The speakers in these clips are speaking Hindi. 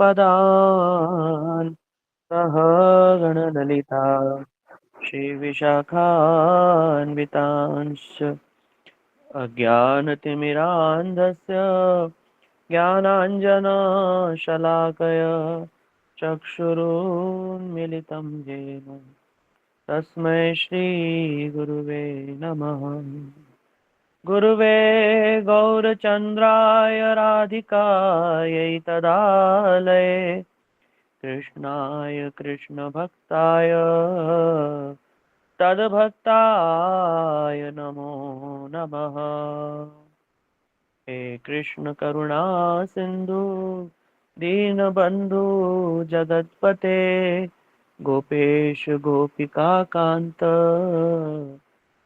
पदान् सह गणललिता श्रीविशाखान्वितांश्च अज्ञानतिमिरान्धस्य ज्ञानाञ्जनशलाकय चक्षुरुन्मिलितं येन तस्मै श्रीगुरुवे नमः। गुरुवे गौरचन्द्राय राधिकायै तदालये कृष्णाय कृष्णभक्ताय तद्भक्ताय नमो नमः। हे कृष्ण करुणा सिंधु दीनबंधु जगतपते गोपेश गोपिका कांत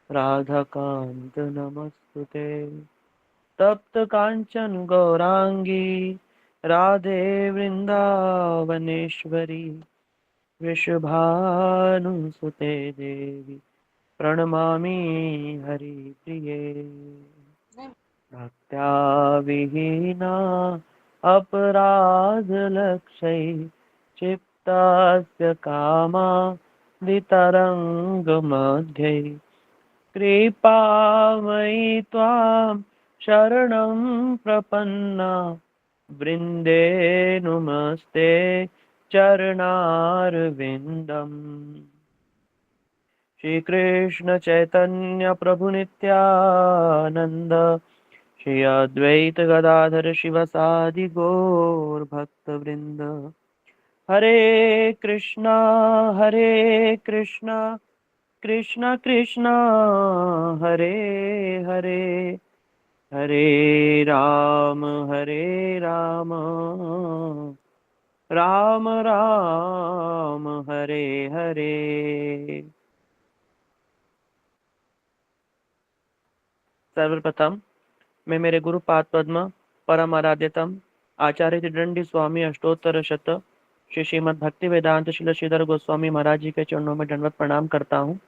राधा कांत नमस्तुते। तप्त कांचन गौरांगी राधे वृंदावनेश्वरी वृषभानुसुते देवी प्रणमामि हरिप्रिये। भक्त्या विहीना अपराधलक्षै क्षिप्तस्य कामादितरङ्गमध्ये कृपामयि त्वां शरणं प्रपन्ना वृन्दे नुमस्ते चरणारविन्दम्। श्री कृष्ण चैतन्य प्रभु नित्यानंद श्री अद्वैत गदाधर शिवसादि गौर भक्त वृंद। हरे कृष्णा कृष्ण कृष्ण हरे हरे हरे राम राम राम हरे हरे। सर्वप्रथम मैं मेरे गुरु पाद पद्म परम आराध्यतम आचार्य त्रिदंडी स्वामी अष्टोत्तर शत श्री श्रीमद भक्ति वेदांत शिल श्रीधर गोस्वामी महाराज जी के चरणों में दंडवत प्रणाम करता हूँ।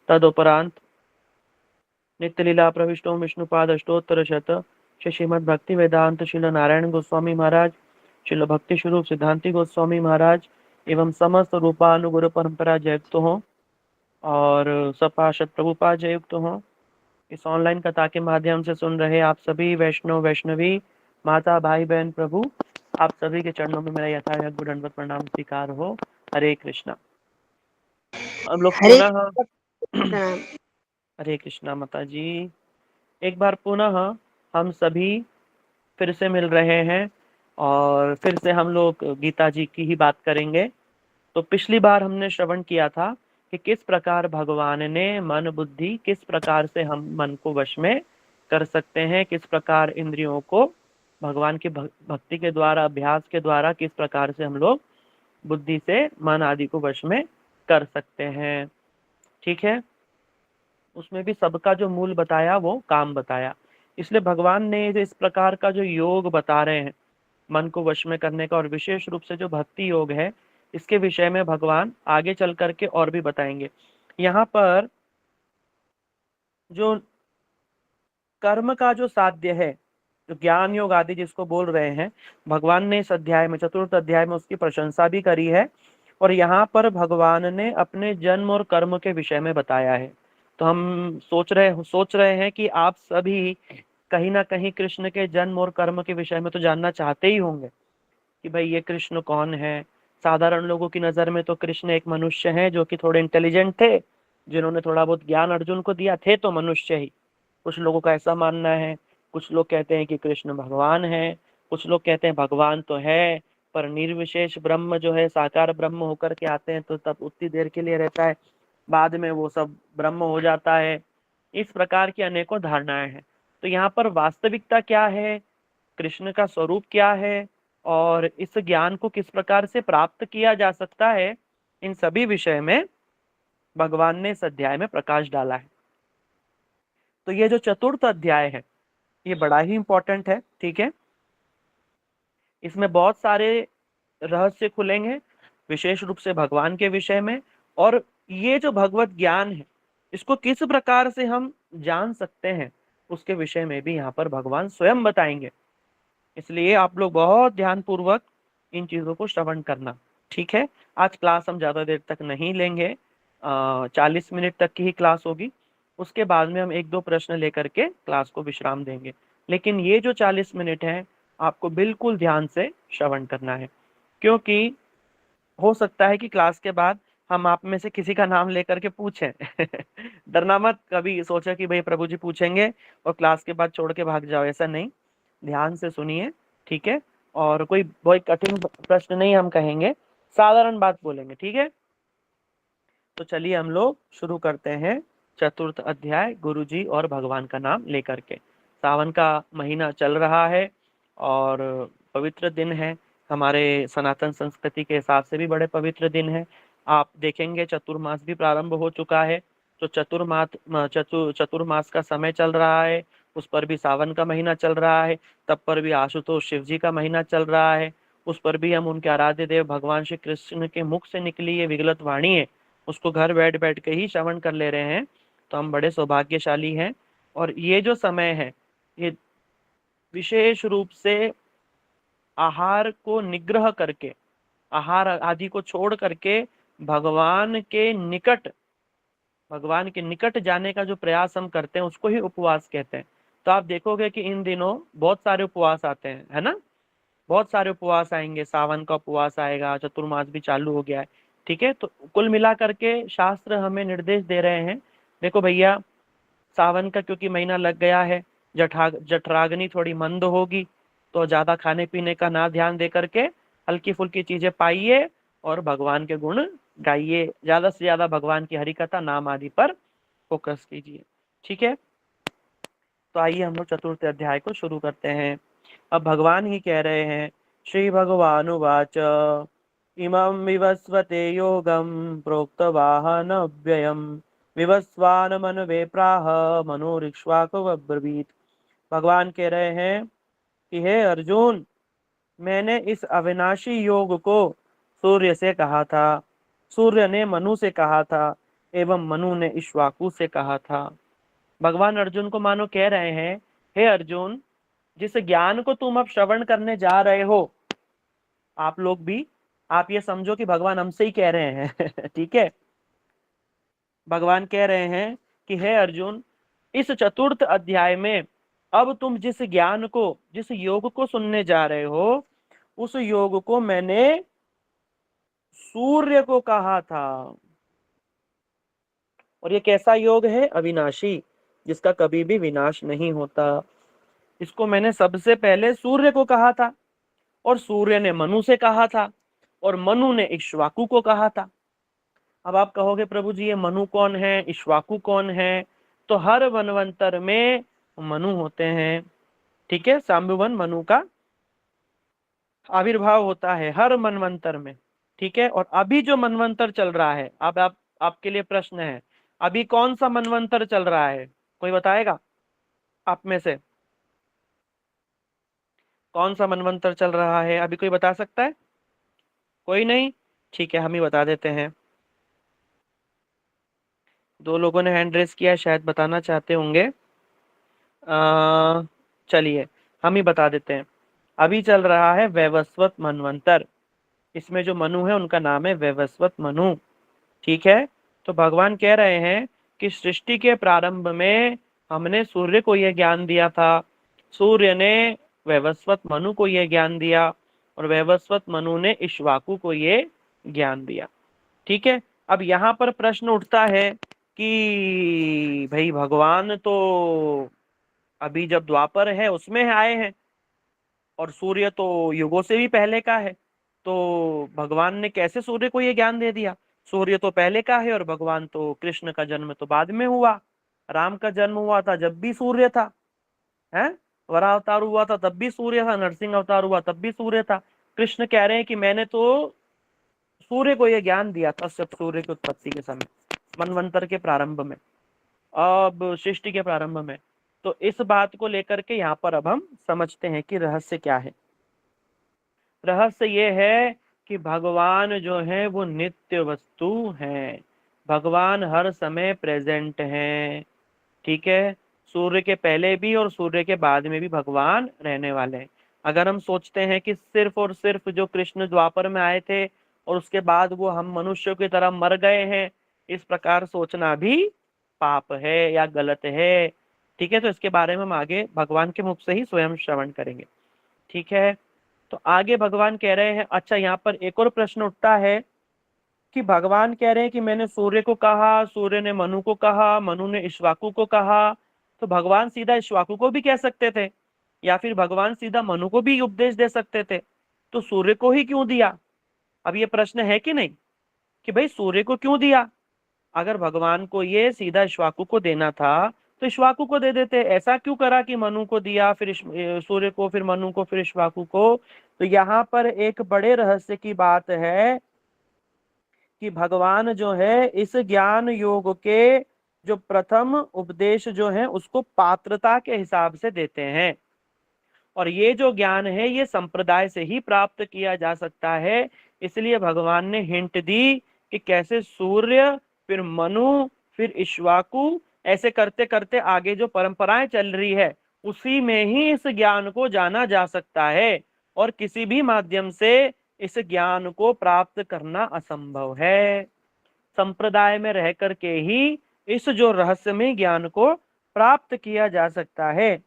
तदुपरांत नित्य लीला प्रविष्टो विष्णुपाद अष्टोत्तर शत श्री श्रीमद भक्ति वेदांत शिल नारायण गोस्वामी महाराज शिल भक्ति स्वरूप सिद्धांति गोस्वामी महाराज एवं समस्त रूपानुगुरु परंपरा जययुक्त हो और सपार्षद प्रभुपाद जययुक्त हो। इस ऑनलाइन कथा के माध्यम से सुन रहे आप सभी वैष्णव वैष्णवी माता भाई बहन प्रभु आप सभी के चरणों में मेरा यथायथ दंडवत प्रणाम स्वीकार हो। हरे कृष्णा। हम लोग हरे पुनः प्रणाम। हरे कृष्णा माता जी। एक बार पुनः हम सभी फिर से मिल रहे हैं और फिर से हम लोग गीता जी की ही बात करेंगे। तो पिछली बार हमने श्रवण किया था कि किस प्रकार भगवान ने मन बुद्धि किस प्रकार से हम मन को वश में कर सकते हैं, किस प्रकार इंद्रियों को भगवान की भक्ति के द्वारा अभ्यास के द्वारा किस प्रकार से हम लोग बुद्धि से मन आदि को वश में कर सकते हैं। ठीक है, उसमें भी सबका जो मूल बताया वो काम बताया। इसलिए भगवान ने जो इस प्रकार का जो योग बता रहे हैं मन को वश में करने का और विशेष रूप से जो भक्ति योग है इसके विषय में भगवान आगे चल करके और भी बताएंगे। यहाँ पर जो कर्म का जो साध्य है जो ज्ञान योग आदि जिसको बोल रहे हैं भगवान ने इस अध्याय में चतुर्थ अध्याय में उसकी प्रशंसा भी करी है और यहाँ पर भगवान ने अपने जन्म और कर्म के विषय में बताया है। तो हम सोच रहे हैं कि आप सभी कहीं ना कहीं कृष्ण के जन्म और कर्म के विषय में तो जानना चाहते ही होंगे कि भाई ये कृष्ण कौन है। साधारण लोगों की नजर में तो कृष्ण एक मनुष्य है जो कि थोड़े इंटेलिजेंट थे, जिन्होंने थोड़ा बहुत ज्ञान अर्जुन को दिया, थे तो मनुष्य ही। कुछ लोगों का ऐसा मानना है। कुछ लोग कहते हैं कि कृष्ण भगवान है, कुछ लोग कहते हैं भगवान तो है पर निर्विशेष ब्रह्म जो है साकार ब्रह्म होकर के आते हैं तो तब उतनी देर के लिए रहता है, बाद में वो सब ब्रह्म हो जाता है। इस प्रकार की अनेकों धारणाएं हैं। तो यहाँ पर वास्तविकता क्या है, कृष्ण का स्वरूप क्या है और इस ज्ञान को किस प्रकार से प्राप्त किया जा सकता है, इन सभी विषय में भगवान ने इस अध्याय में प्रकाश डाला है। तो ये जो चतुर्थ अध्याय है ये बड़ा ही इंपॉर्टेंट है। ठीक है, इसमें बहुत सारे रहस्य खुलेंगे विशेष रूप से भगवान के विषय में, और ये जो भगवत ज्ञान है इसको किस प्रकार से हम जान सकते हैं उसके विषय में भी यहाँ पर भगवान स्वयं बताएंगे। इसलिए आप लोग बहुत ध्यान पूर्वक इन चीजों को श्रवण करना। ठीक है, आज क्लास हम ज्यादा देर तक नहीं लेंगे, 40 मिनट तक की ही क्लास होगी। उसके बाद में हम एक दो प्रश्न लेकर के क्लास को विश्राम देंगे। लेकिन ये जो 40 मिनट है आपको बिल्कुल ध्यान से श्रवण करना है, क्योंकि हो सकता है कि क्लास के बाद हम आप में से किसी का नाम लेकर के पूछें। डरना मत, कभी सोचा कि भाई प्रभु जी पूछेंगे और क्लास के बाद छोड़ के भाग जाओ, ऐसा नहीं। ध्यान से सुनिए, ठीक है। और कोई बहुत कठिन प्रश्न नहीं हम कहेंगे, साधारण बात बोलेंगे, ठीक है। तो चलिए हम लोग शुरू करते हैं चतुर्थ अध्याय, गुरु जी और भगवान का नाम लेकर के। सावन का महीना चल रहा है और पवित्र दिन है, हमारे सनातन संस्कृति के हिसाब से भी बड़े पवित्र दिन है। आप देखेंगे चतुर्मास भी प्रारंभ हो चुका है, तो चतुर्मास का समय चल रहा है, उस पर भी सावन का महीना चल रहा है, तब पर भी आशुतोष शिव जी का महीना चल रहा है, उस पर भी हम उनके आराध्य देव भगवान श्री कृष्ण के मुख से निकली ये विगलत वाणी है, उसको घर बैठ बैठ के ही श्रवण कर ले रहे हैं। तो हम बड़े सौभाग्यशाली हैं। और ये जो समय है, ये विशेष रूप से आहार को निग्रह करके, आहार आदि को छोड़ करके भगवान के निकट भगवान के निकट जाने का जो प्रयास हम करते हैं उसको ही उपवास कहते हैं। तो आप देखोगे कि इन दिनों बहुत सारे उपवास आते हैं, है ना। बहुत सारे उपवास आएंगे, सावन का उपवास आएगा, चतुर्मास भी चालू हो गया है। ठीक है, तो कुल मिला करके शास्त्र हमें निर्देश दे रहे हैं। देखो भैया, सावन का क्योंकि महीना लग गया है, जठराग्नि थोड़ी मंद होगी, तो ज्यादा खाने पीने का ना ध्यान दे करके हल्की फुल्की चीजें पाइए और भगवान के गुण गाइए, ज्यादा से ज्यादा भगवान की हरि कथा नाम आदि पर फोकस कीजिए। ठीक है, तो आइए हम लोग चतुर्थ अध्याय को शुरू करते हैं। अब भगवान ही कह रहे हैं, श्री भगवान उवाच इमं विवस्वते योगं प्रोक्तवाहन व्ययम् विवस्वान मनवे प्राह मनोरिक्ष्वाकब्रवीत। भगवान कह रहे हैं कि हे अर्जुन, मैंने इस अविनाशी योग को सूर्य से कहा था, सूर्य ने मनु से कहा था, एवं मनु ने इक्ष्वाकु से कहा था। भगवान अर्जुन को मानो कह रहे हैं, हे अर्जुन, जिस ज्ञान को तुम अब श्रवण करने जा रहे हो, आप लोग भी, आप ये समझो कि भगवान हमसे ही कह रहे हैं। ठीक है, भगवान कह रहे हैं कि हे अर्जुन, इस चतुर्थ अध्याय में अब तुम जिस ज्ञान को, जिस योग को सुनने जा रहे हो, उस योग को मैंने सूर्य को कहा था। और ये कैसा योग है? अविनाशी, जिसका कभी भी विनाश नहीं होता। इसको मैंने सबसे पहले सूर्य को कहा था, और सूर्य ने मनु से कहा था, और मनु ने इक्ष्वाकु को कहा था। अब आप कहोगे प्रभु जी ये मनु कौन है, इक्ष्वाकु कौन है? तो हर वनवंतर में मनु होते हैं। ठीक है, सांबुवन मनु का आविर्भाव होता है हर मनवंतर में। ठीक है, और अभी जो मनवंतर चल रहा है, अब आप आपके लिए प्रश्न है, अभी कौन सा मनवंतर चल रहा है? कोई बताएगा आप में से? कौन सा मनवंतर चल रहा है अभी, कोई बता सकता है? कोई नहीं? ठीक है, हम ही बता देते हैं। दो लोगों ने हैंड रेस किया, शायद बताना चाहते होंगे। चलिए हम ही बता देते हैं। अभी चल रहा है वैवस्वत मनवंतर, इसमें जो मनु है उनका नाम है वैवस्वत मनु। ठीक है, तो भगवान कह रहे हैं कि सृष्टि के प्रारंभ में हमने सूर्य को यह ज्ञान दिया था, सूर्य ने वैवस्वत मनु को यह ज्ञान दिया, और वैवस्वत मनु ने इक्ष्वाकु को ये ज्ञान दिया। ठीक है, अब यहाँ पर प्रश्न उठता है कि भाई भगवान तो अभी जब द्वापर है उसमें आए हैं, और सूर्य तो युगों से भी पहले का है, तो भगवान ने कैसे सूर्य को ये ज्ञान दे दिया? सूर्य तो पहले का है, और भगवान तो, कृष्ण का जन्म तो बाद में हुआ, राम का जन्म हुआ था जब भी सूर्य था, है। वराह अवतार हुआ था तब भी सूर्य था, नरसिंह अवतार हुआ तब भी सूर्य था। कृष्ण कह रहे हैं कि मैंने तो सूर्य को यह ज्ञान दिया था जब सूर्य की उत्पत्ति के समय, मनवंतर के प्रारंभ में, अब सृष्टि के प्रारंभ में। तो इस बात को लेकर के यहाँ पर अब हम समझते हैं कि रहस्य क्या है। रहस्य ये है कि भगवान जो है वो नित्य वस्तु है, भगवान हर समय प्रेजेंट है। ठीक है, सूर्य के पहले भी और सूर्य के बाद में भी भगवान रहने वाले हैं। अगर हम सोचते हैं कि सिर्फ और सिर्फ जो कृष्ण द्वापर में आए थे और उसके बाद वो हम मनुष्यों की तरह मर गए हैं, इस प्रकार सोचना भी पाप है या गलत है। ठीक है, तो इसके बारे में हम आगे भगवान के मुख से ही स्वयं श्रवण करेंगे। ठीक है, तो आगे भगवान कह रहे हैं, अच्छा यहाँ पर एक और प्रश्न उठता है कि भगवान कह रहे हैं कि मैंने सूर्य को कहा, सूर्य ने मनु को कहा, मनु ने इक्ष्वाकु को कहा, तो भगवान सीधा इक्ष्वाकु को भी कह सकते थे, या फिर भगवान सीधा मनु को भी उपदेश दे सकते थे, तो सूर्य को ही क्यों दिया? अब ये प्रश्न है कि नहीं, कि भाई सूर्य को क्यों दिया? अगर भगवान को ये सीधा इक्ष्वाकु को देना था तो इक्ष्वाकु को दे देते, ऐसा क्यों करा कि मनु को दिया, फिर सूर्य को, फिर मनु को, फिर इक्ष्वाकु को? तो यहाँ पर एक बड़े रहस्य की बात है कि भगवान जो है इस ज्ञान योग के जो प्रथम उपदेश जो है उसको पात्रता के हिसाब से देते हैं, और ये जो ज्ञान है ये संप्रदाय से ही प्राप्त किया जा सकता है। इसलिए भगवान ने हिंट दी कि कैसे सूर्य, फिर मनु, फिर इक्ष्वाकु, ऐसे करते करते आगे जो परंपराएं चल रही है उसी में ही इस ज्ञान को जाना जा सकता है, और किसी भी माध्यम से इस ज्ञान को प्राप्त करना असंभव है। संप्रदाय में रह करके ही इस जो रहस्यमय ज्ञान को प्राप्त किया जा सकता है,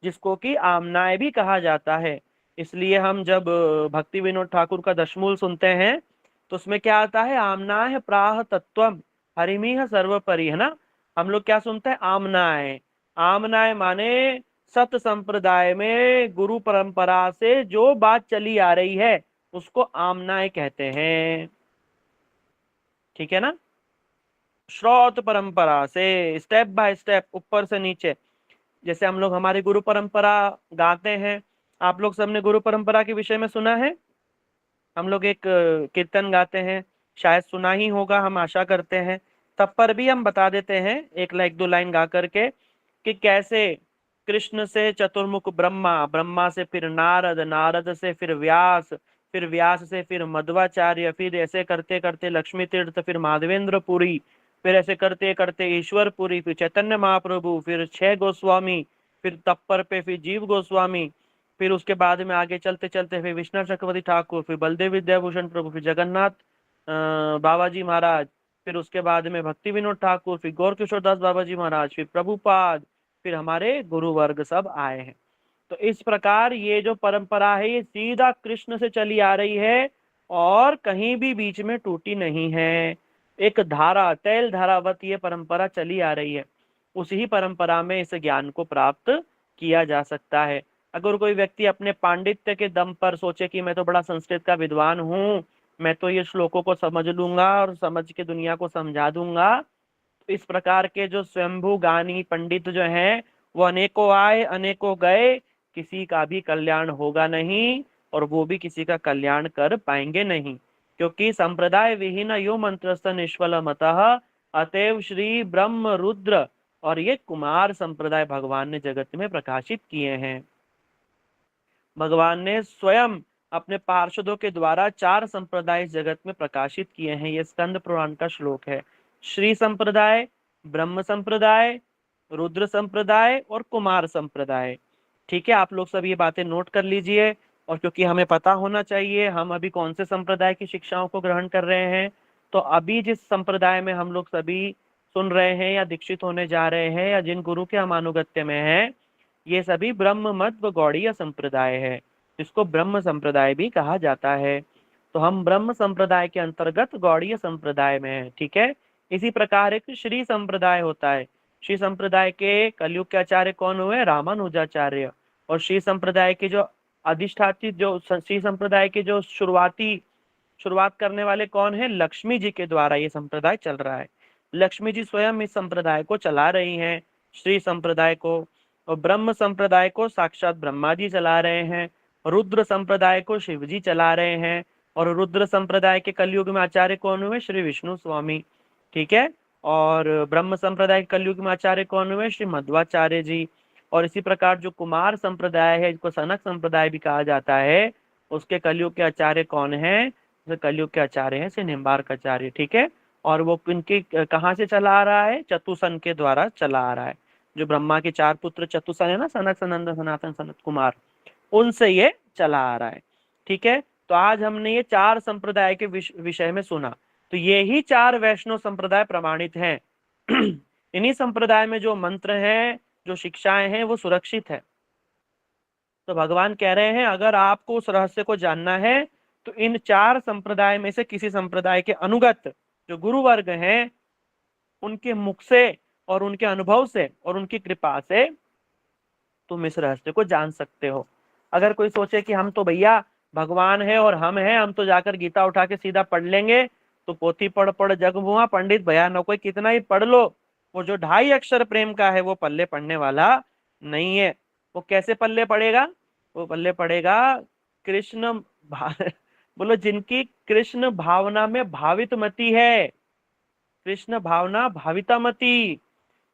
जिसको कि आमनाय भी कहा जाता है। इसलिए हम जब भक्ति विनोद ठाकुर का दशमूल सुनते हैं तो उसमें क्या आता है, आमनाय प्राह तत्वम हरिमीह सर्वपरि, है ना। हम लोग क्या सुनते हैं, आमनाय। आमनाय माने सत संप्रदाय में गुरु परंपरा से जो बात चली आ रही है उसको आमनाय कहते हैं। ठीक है ना, श्रौत परंपरा से स्टेप बाय स्टेप ऊपर से नीचे, जैसे हम लोग हमारी गुरु परंपरा गाते हैं। आप लोग सबने गुरु परंपरा के विषय में सुना है, हम लोग एक कीर्तन गाते हैं, शायद सुना ही होगा, हम आशा करते हैं। तब पर भी हम बता देते हैं एक लाइन दो लाइन गा करके कि कैसे कृष्ण से चतुर्मुख ब्रह्मा, ब्रह्मा से फिर नारद, नारद से फिर व्यास, फिर व्यास से फिर मध्वाचार्य, फिर ऐसे करते करते लक्ष्मी तीर्थ, फिर माधवेंद्र पुरी, फिर ऐसे करते करते ईश्वर पुरी, फिर चैतन्य महाप्रभु, फिर 6 गोस्वामी, फिर तप्पर पे फिर जीव गोस्वामी, फिर उसके बाद में आगे चलते चलते फिर विश्वनाथ चक्रवर्ती ठाकुर, फिर बलदेव विद्याभूषण प्रभु, फिर जगन्नाथ बाबा जी महाराज, फिर उसके बाद में भक्ति विनोद ठाकुर, फिर गौर किशोर दास बाबा जी महाराज, फिर प्रभुपाद, फिर हमारे गुरु वर्ग सब आए हैं। तो इस प्रकार ये जो परंपरा है ये सीधा कृष्ण से चली आ रही है और कहीं भी बीच में टूटी नहीं है। एक धारा, तैल धारावत ये परंपरा चली आ रही है, उसी ही परंपरा में इस ज्ञान को प्राप्त किया जा सकता है। अगर कोई व्यक्ति अपने पांडित्य के दम पर सोचे कि मैं तो बड़ा संस्कृत का विद्वान हूँ, मैं तो ये श्लोकों को समझ लूंगा और समझ के दुनिया को समझा दूंगा, तो इस प्रकार के जो स्वयंभू गानी पंडित जो हैं वो अनेकों आए अनेकों गए, किसी का भी कल्याण होगा नहीं और वो भी किसी का कल्याण कर पाएंगे नहीं, क्योंकि संप्रदाय विहीन यो मंत्रस्थ निष्फल मतः, अतएव श्री ब्रह्म रुद्र और ये कुमार संप्रदाय भगवान ने जगत में प्रकाशित किए हैं। भगवान ने स्वयं अपने पार्षदों के द्वारा 4 संप्रदाय जगत में प्रकाशित किए हैं। ये स्कंद पुराण का श्लोक है। श्री संप्रदाय, ब्रह्म संप्रदाय, रुद्र संप्रदाय और कुमार संप्रदाय। ठीक है, आप लोग सब ये बातें नोट कर लीजिए, और क्योंकि हमें पता होना चाहिए हम अभी कौन से संप्रदाय की शिक्षाओं को ग्रहण कर रहे हैं, तो अभी जिस संप्रदाय में हम लोग सभी सुन रहे हैं या दीक्षित होने जा रहे हैं या जिन गुरु के हम अनुगत्य में हैं, ये सभी ब्रह्म मत व गौड़ीय संप्रदाय है, जिसको ब्रह्म संप्रदाय भी कहा जाता है। तो हम ब्रह्म संप्रदाय के अंतर्गत गौड़ीय संप्रदाय में है। ठीक है, इसी प्रकार एक श्री संप्रदाय होता है। श्री संप्रदाय के कलयुग के आचार्य कौन हुए, रामानुजाचार्य। और श्री संप्रदाय के जो अधिष्ठात्री, जो श्री संप्रदाय के जो शुरुआत करने वाले कौन है, लक्ष्मी जी के द्वारा ये संप्रदाय चल रहा है। लक्ष्मी जी स्वयं इस संप्रदाय को चला रही हैं, श्री संप्रदाय को। और ब्रह्म संप्रदाय को साक्षात ब्रह्मा जी चला रहे हैं, रुद्र संप्रदाय को शिव जी चला रहे हैं, और रुद्र संप्रदाय के कलयुग में आचार्य कौन हुए, श्री विष्णु स्वामी। ठीक है, और ब्रह्म संप्रदाय के कलयुग में आचार्य कौन हुए, श्री मध्वाचार्य जी। और इसी प्रकार जो कुमार संप्रदाय है, जिसको सनक संप्रदाय भी कहा जाता है, उसके कलयुग के आचार्य कौन है, कलयुग के आचार्य है श्री निम्बार्क आचार्य। ठीक है, और वो इनके कहाँ से चला आ रहा है, चतुसन के द्वारा चला आ रहा है। जो ब्रह्मा के 4 पुत्र चतुसन है ना, सनक, सनंद, सनातन, सनत कुमार, उनसे ये चला आ रहा है। ठीक है, तो आज हमने ये 4 संप्रदाय के विषय में सुना। तो ये ही 4 वैष्णव संप्रदाय प्रमाणित हैं। इन्हीं संप्रदाय में जो मंत्र हैं, जो शिक्षाएं हैं, वो सुरक्षित है। तो भगवान कह रहे हैं अगर आपको उस रहस्य को जानना है तो इन 4 संप्रदाय में से किसी संप्रदाय के अनुगत जो गुरु वर्ग हैं, उनके मुख से और उनके अनुभव से और उनकी कृपा से तुम इस रहस्य को जान सकते हो। अगर कोई सोचे कि हम तो भैया भगवान है और हम हैं, हम तो जाकर गीता उठा के सीधा पढ़ लेंगे, तो पोथी पढ़ पढ़ जग मुआ पंडित भया न कोई, कितना ही पढ़ लो, वो जो 2.5 अक्षर प्रेम का है वो पल्ले पढ़ने वाला नहीं है। वो कैसे पल्ले पड़ेगा? वो पल्ले पड़ेगा कृष्ण बोलो जिनकी कृष्ण भावना में भावित मति है, कृष्ण भावना भाविता मति,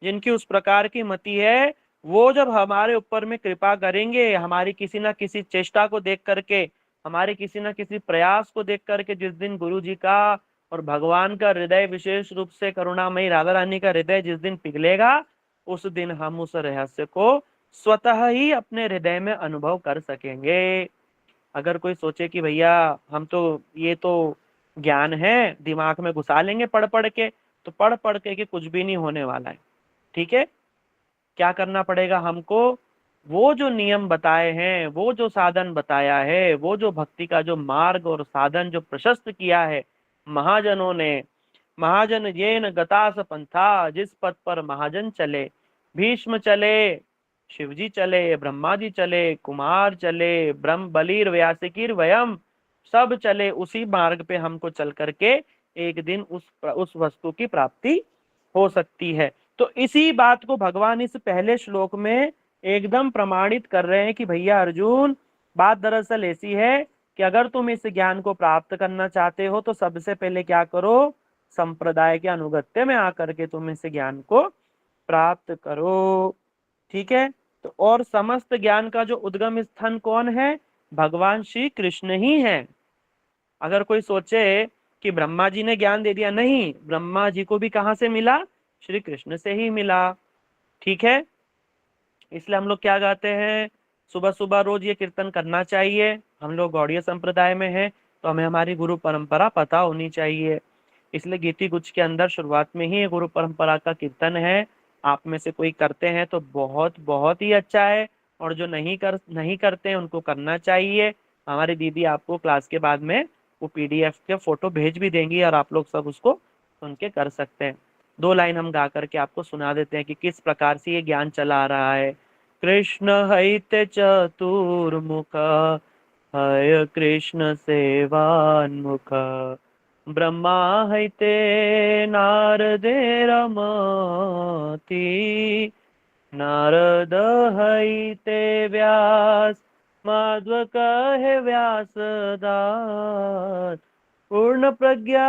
जिनकी उस प्रकार की मति है, वो जब हमारे ऊपर में कृपा करेंगे, हमारी किसी ना किसी चेष्टा को देख करके, हमारे किसी ना किसी प्रयास को देख करके, जिस दिन गुरु जी का और भगवान का हृदय, विशेष रूप से करुणामयी राधा रानी का हृदय जिस दिन पिघलेगा, उस दिन हम उस रहस्य को स्वतः ही अपने हृदय में अनुभव कर सकेंगे। अगर कोई सोचे कि भैया हम तो ये तो ज्ञान है दिमाग में घुसा लेंगे पढ़ पढ़ के, तो पढ़ पढ़ के कुछ भी नहीं होने वाला है। ठीक है, क्या करना पड़ेगा हमको? वो जो नियम बताए हैं, वो जो साधन बताया है, वो जो भक्ति का जो मार्ग और साधन जो प्रशस्त किया है महाजनों ने, महाजन ये न गतास पंथा, जिस पथ पर महाजन चले, भीष्म चले, शिवजी चले, ब्रह्मा जी चले, कुमार चले, ब्रह्म बलिर व्यासिकीर वयम, सब चले उसी मार्ग पे हमको चल करके एक दिन उस वस्तु की प्राप्ति हो सकती है। तो इसी बात को भगवान इस पहले श्लोक में एकदम प्रमाणित कर रहे हैं कि भैया अर्जुन, बात दरअसल ऐसी है कि अगर तुम इस ज्ञान को प्राप्त करना चाहते हो तो सबसे पहले क्या करो, संप्रदाय के अनुगत्य में आकर के तुम इस ज्ञान को प्राप्त करो। ठीक है, तो और समस्त ज्ञान का जो उद्गम स्थान कौन है? भगवान श्री कृष्ण ही है। अगर कोई सोचे कि ब्रह्मा जी ने ज्ञान दे दिया, नहीं, ब्रह्मा जी को भी कहां से मिला? श्री कृष्ण से ही मिला। ठीक है, इसलिए हम लोग क्या गाते हैं, सुबह सुबह रोज ये कीर्तन करना चाहिए। हम लोग गौड़ीय संप्रदाय में हैं तो हमें हमारी गुरु परंपरा पता होनी चाहिए। इसलिए गीति गुच्छ के अंदर शुरुआत में ही ये गुरु परंपरा का कीर्तन है। आप में से कोई करते हैं तो बहुत बहुत ही अच्छा है, और जो नहीं करते हैं उनको करना चाहिए। हमारी दीदी आपको क्लास के बाद में वो PDF के फोटो भेज भी देंगी और आप लोग सब उसको सुन के कर सकते हैं। 2 लाइन हम गा करके आपको सुना देते हैं कि किस प्रकार से ये ज्ञान चला आ रहा है। कृष्ण हैते चतुर्मुख, हय कृष्ण सेवान्मुख, ब्रह्मा हैते नारदे रमति, नारद हैते व्यास, माध्व कहे व्यासदास, पूर्ण प्रज्ञा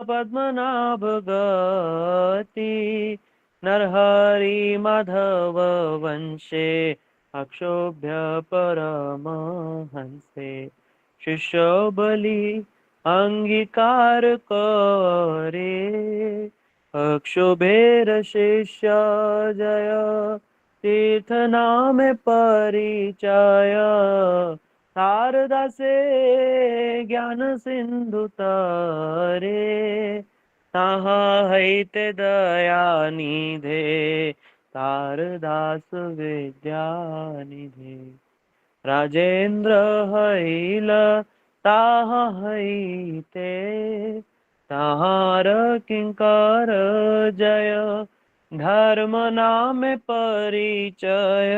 पद्मनाभ गति, नरहरि माधव वंशे, अक्षोभ्य परमहंसे, शिष्य बलि अंगीकार करे, अक्षोभेर शिष्य जय, तीर्थ नाम परिचय, शारदा से ज्ञान सिंधु तारे, ताहा हैते दया निधे, तारदास विद्या निधे, राजेंद्र हैल ताहा हैते, ताहार किंकर जय, धर्म नाम परिचय,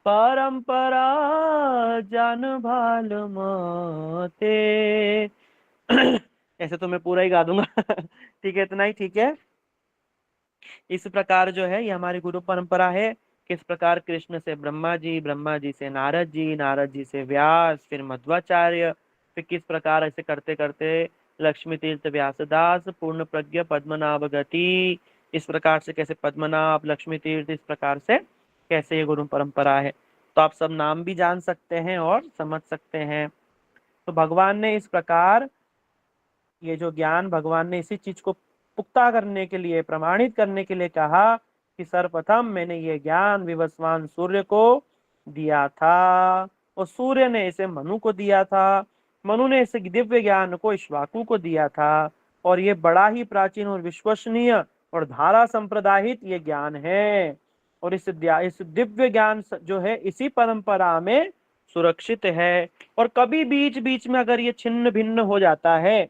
परंपरा जान भाल मते। ऐसे तो मैं पूरा ही गा दूंगा। ठीक है, इतना ही ठीक है। इस प्रकार जो है ये हमारी गुरु परंपरा है। किस प्रकार कृष्ण से ब्रह्मा जी, ब्रह्मा जी से नारद जी, नारद जी से व्यास, फिर मध्वाचार्य, फिर किस प्रकार ऐसे करते करते लक्ष्मी तीर्थ व्यासदास, पूर्ण प्रज्ञ पद्मनाभ गति, इस प्रकार से कैसे पद्मनाभ लक्ष्मी तीर्थ, इस प्रकार से कैसे ये गुरु परंपरा है। तो आप सब नाम भी जान सकते हैं और समझ सकते हैं। तो भगवान ने इस प्रकार ये जो ज्ञान, भगवान ने इसी चीज को पुख्ता करने के लिए, प्रमाणित करने के लिए कहा कि सर्वप्रथम मैंने ये ज्ञान विवस्वान सूर्य को दिया था और सूर्य ने इसे मनु को दिया था। मनु ने इस दिव्य ज्ञान को इक्ष्वाकु को दिया था और ये बड़ा ही प्राचीन और विश्वसनीय और धारा संप्रदाहित ये ज्ञान है। और इस दिव्य ज्ञान जो है इसी परंपरा में सुरक्षित है। और कभी बीच बीच में अगर ये छिन्न भिन्न हो जाता है,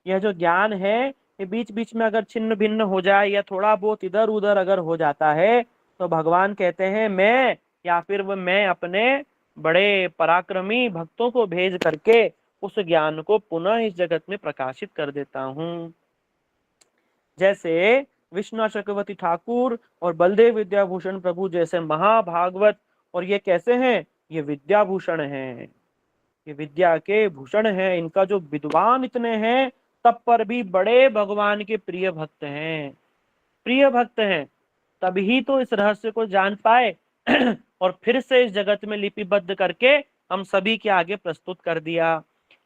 यह जो ज्ञान है ये बीच बीच में अगर छिन्न भिन्न हो जाए या थोड़ा बहुत इधर उधर अगर हो जाता है, तो भगवान कहते हैं मैं या फिर वो मैं अपने बड़े पराक्रमी भक्तों को भेज करके उस ज्ञान को पुनः इस जगत में प्रकाशित कर देता हूँ। जैसे विश्वनाथ चक्रवर्ती ठाकुर और बलदेव विद्याभूषण प्रभु जैसे महाभागवत, और ये कैसे हैं, ये विद्याभूषण हैं, ये विद्या के भूषण हैं। इनका जो विद्वान इतने हैं तब पर भी बड़े भगवान के प्रिय भक्त हैं, प्रिय भक्त हैं, तभी तो इस रहस्य को जान पाए और फिर से इस जगत में लिपिबद्ध करके हम सभी के आगे प्रस्तुत कर दिया।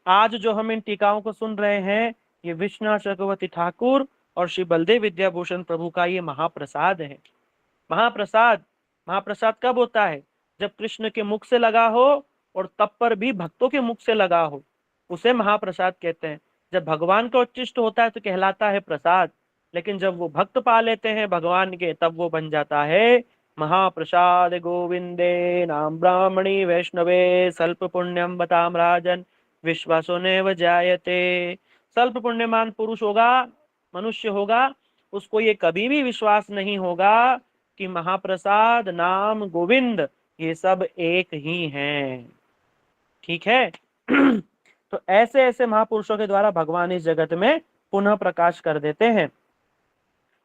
आज जो हम इन टीकाओं को सुन रहे हैं, ये विश्वनाथ चक्रवर्ती ठाकुर और श्री बलदेव विद्याभूषण प्रभु का ये महाप्रसाद है। महाप्रसाद, महाप्रसाद कब होता है, जब कृष्ण के मुख से लगा हो और तब पर भी भक्तों के मुख से लगा हो, उसे महाप्रसाद कहते हैं। जब भगवान का उच्चिष्ट होता है तो कहलाता है प्रसाद, लेकिन जब वो भक्त पा लेते हैं भगवान के तब वो बन जाता है महाप्रसाद। गोविंदे नाम ब्राह्मणी वैष्णवे स्वल्प पुण्यम बताम राजन विश्वासो नैव जायते। स्वल्प पुण्यमान पुरुष होगा, मनुष्य होगा, उसको ये कभी भी विश्वास नहीं होगा कि महाप्रसाद नाम गोविंद ये सब एक ही हैं। ठीक है तो ऐसे ऐसे महापुरुषों के द्वारा भगवान इस जगत में पुनः प्रकाश कर देते हैं।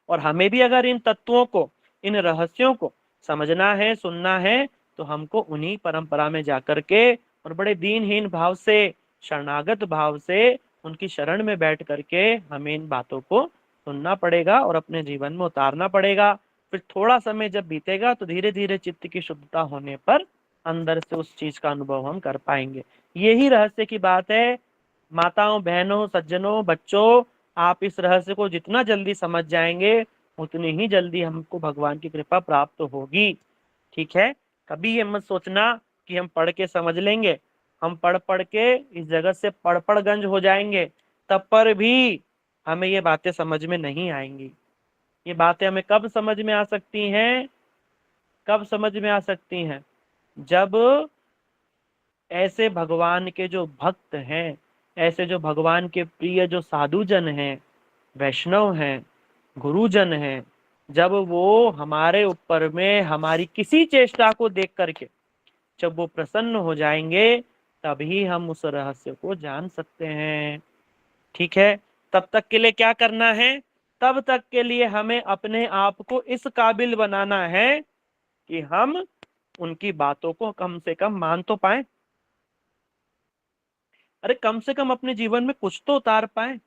और हमें भी अगर इन तत्वों को, इन रहस्यों को समझना है, सुनना है, तो हमको उन्हीं परंपरा में जाकर के और बड़े दीनहीन भाव से, शरणागत भाव से उनकी शरण में बैठ करके हमें इन बातों को सुनना पड़ेगा और अपने जीवन में उतारना पड़ेगा। फिर थोड़ा समय जब बीतेगा तो धीरे धीरे चित्त की शुद्धता होने पर अंदर से उस चीज का अनुभव हम कर पाएंगे। यही रहस्य की बात है। माताओं, बहनों, सज्जनों, बच्चों, आप इस रहस्य को जितना जल्दी समझ जाएंगे उतनी ही जल्दी हमको भगवान की कृपा प्राप्त होगी। ठीक है, कभी ये मत सोचना कि हम पढ़ के समझ लेंगे। हम पढ़ पढ़ के इस जगत से पढ़ गंज हो जाएंगे, तब पर भी हमें ये बातें समझ में नहीं आएंगी। ये बातें हमें कब समझ में आ सकती हैं, कब समझ में आ सकती हैं, जब ऐसे भगवान के जो भक्त हैं, ऐसे जो भगवान के प्रिय जो साधुजन हैं, वैष्णव हैं, गुरुजन हैं, जब वो हमारे ऊपर में हमारी किसी चेष्टा को देख करके जब वो प्रसन्न हो जाएंगे, तभी हम उस रहस्य को जान सकते हैं। ठीक है, तब तक के लिए क्या करना है, तब तक के लिए हमें अपने आप को इस काबिल बनाना है कि हम उनकी बातों को कम से कम मान तो पाए। अरे कम से कम अपने जीवन में कुछ तो उतार पाए।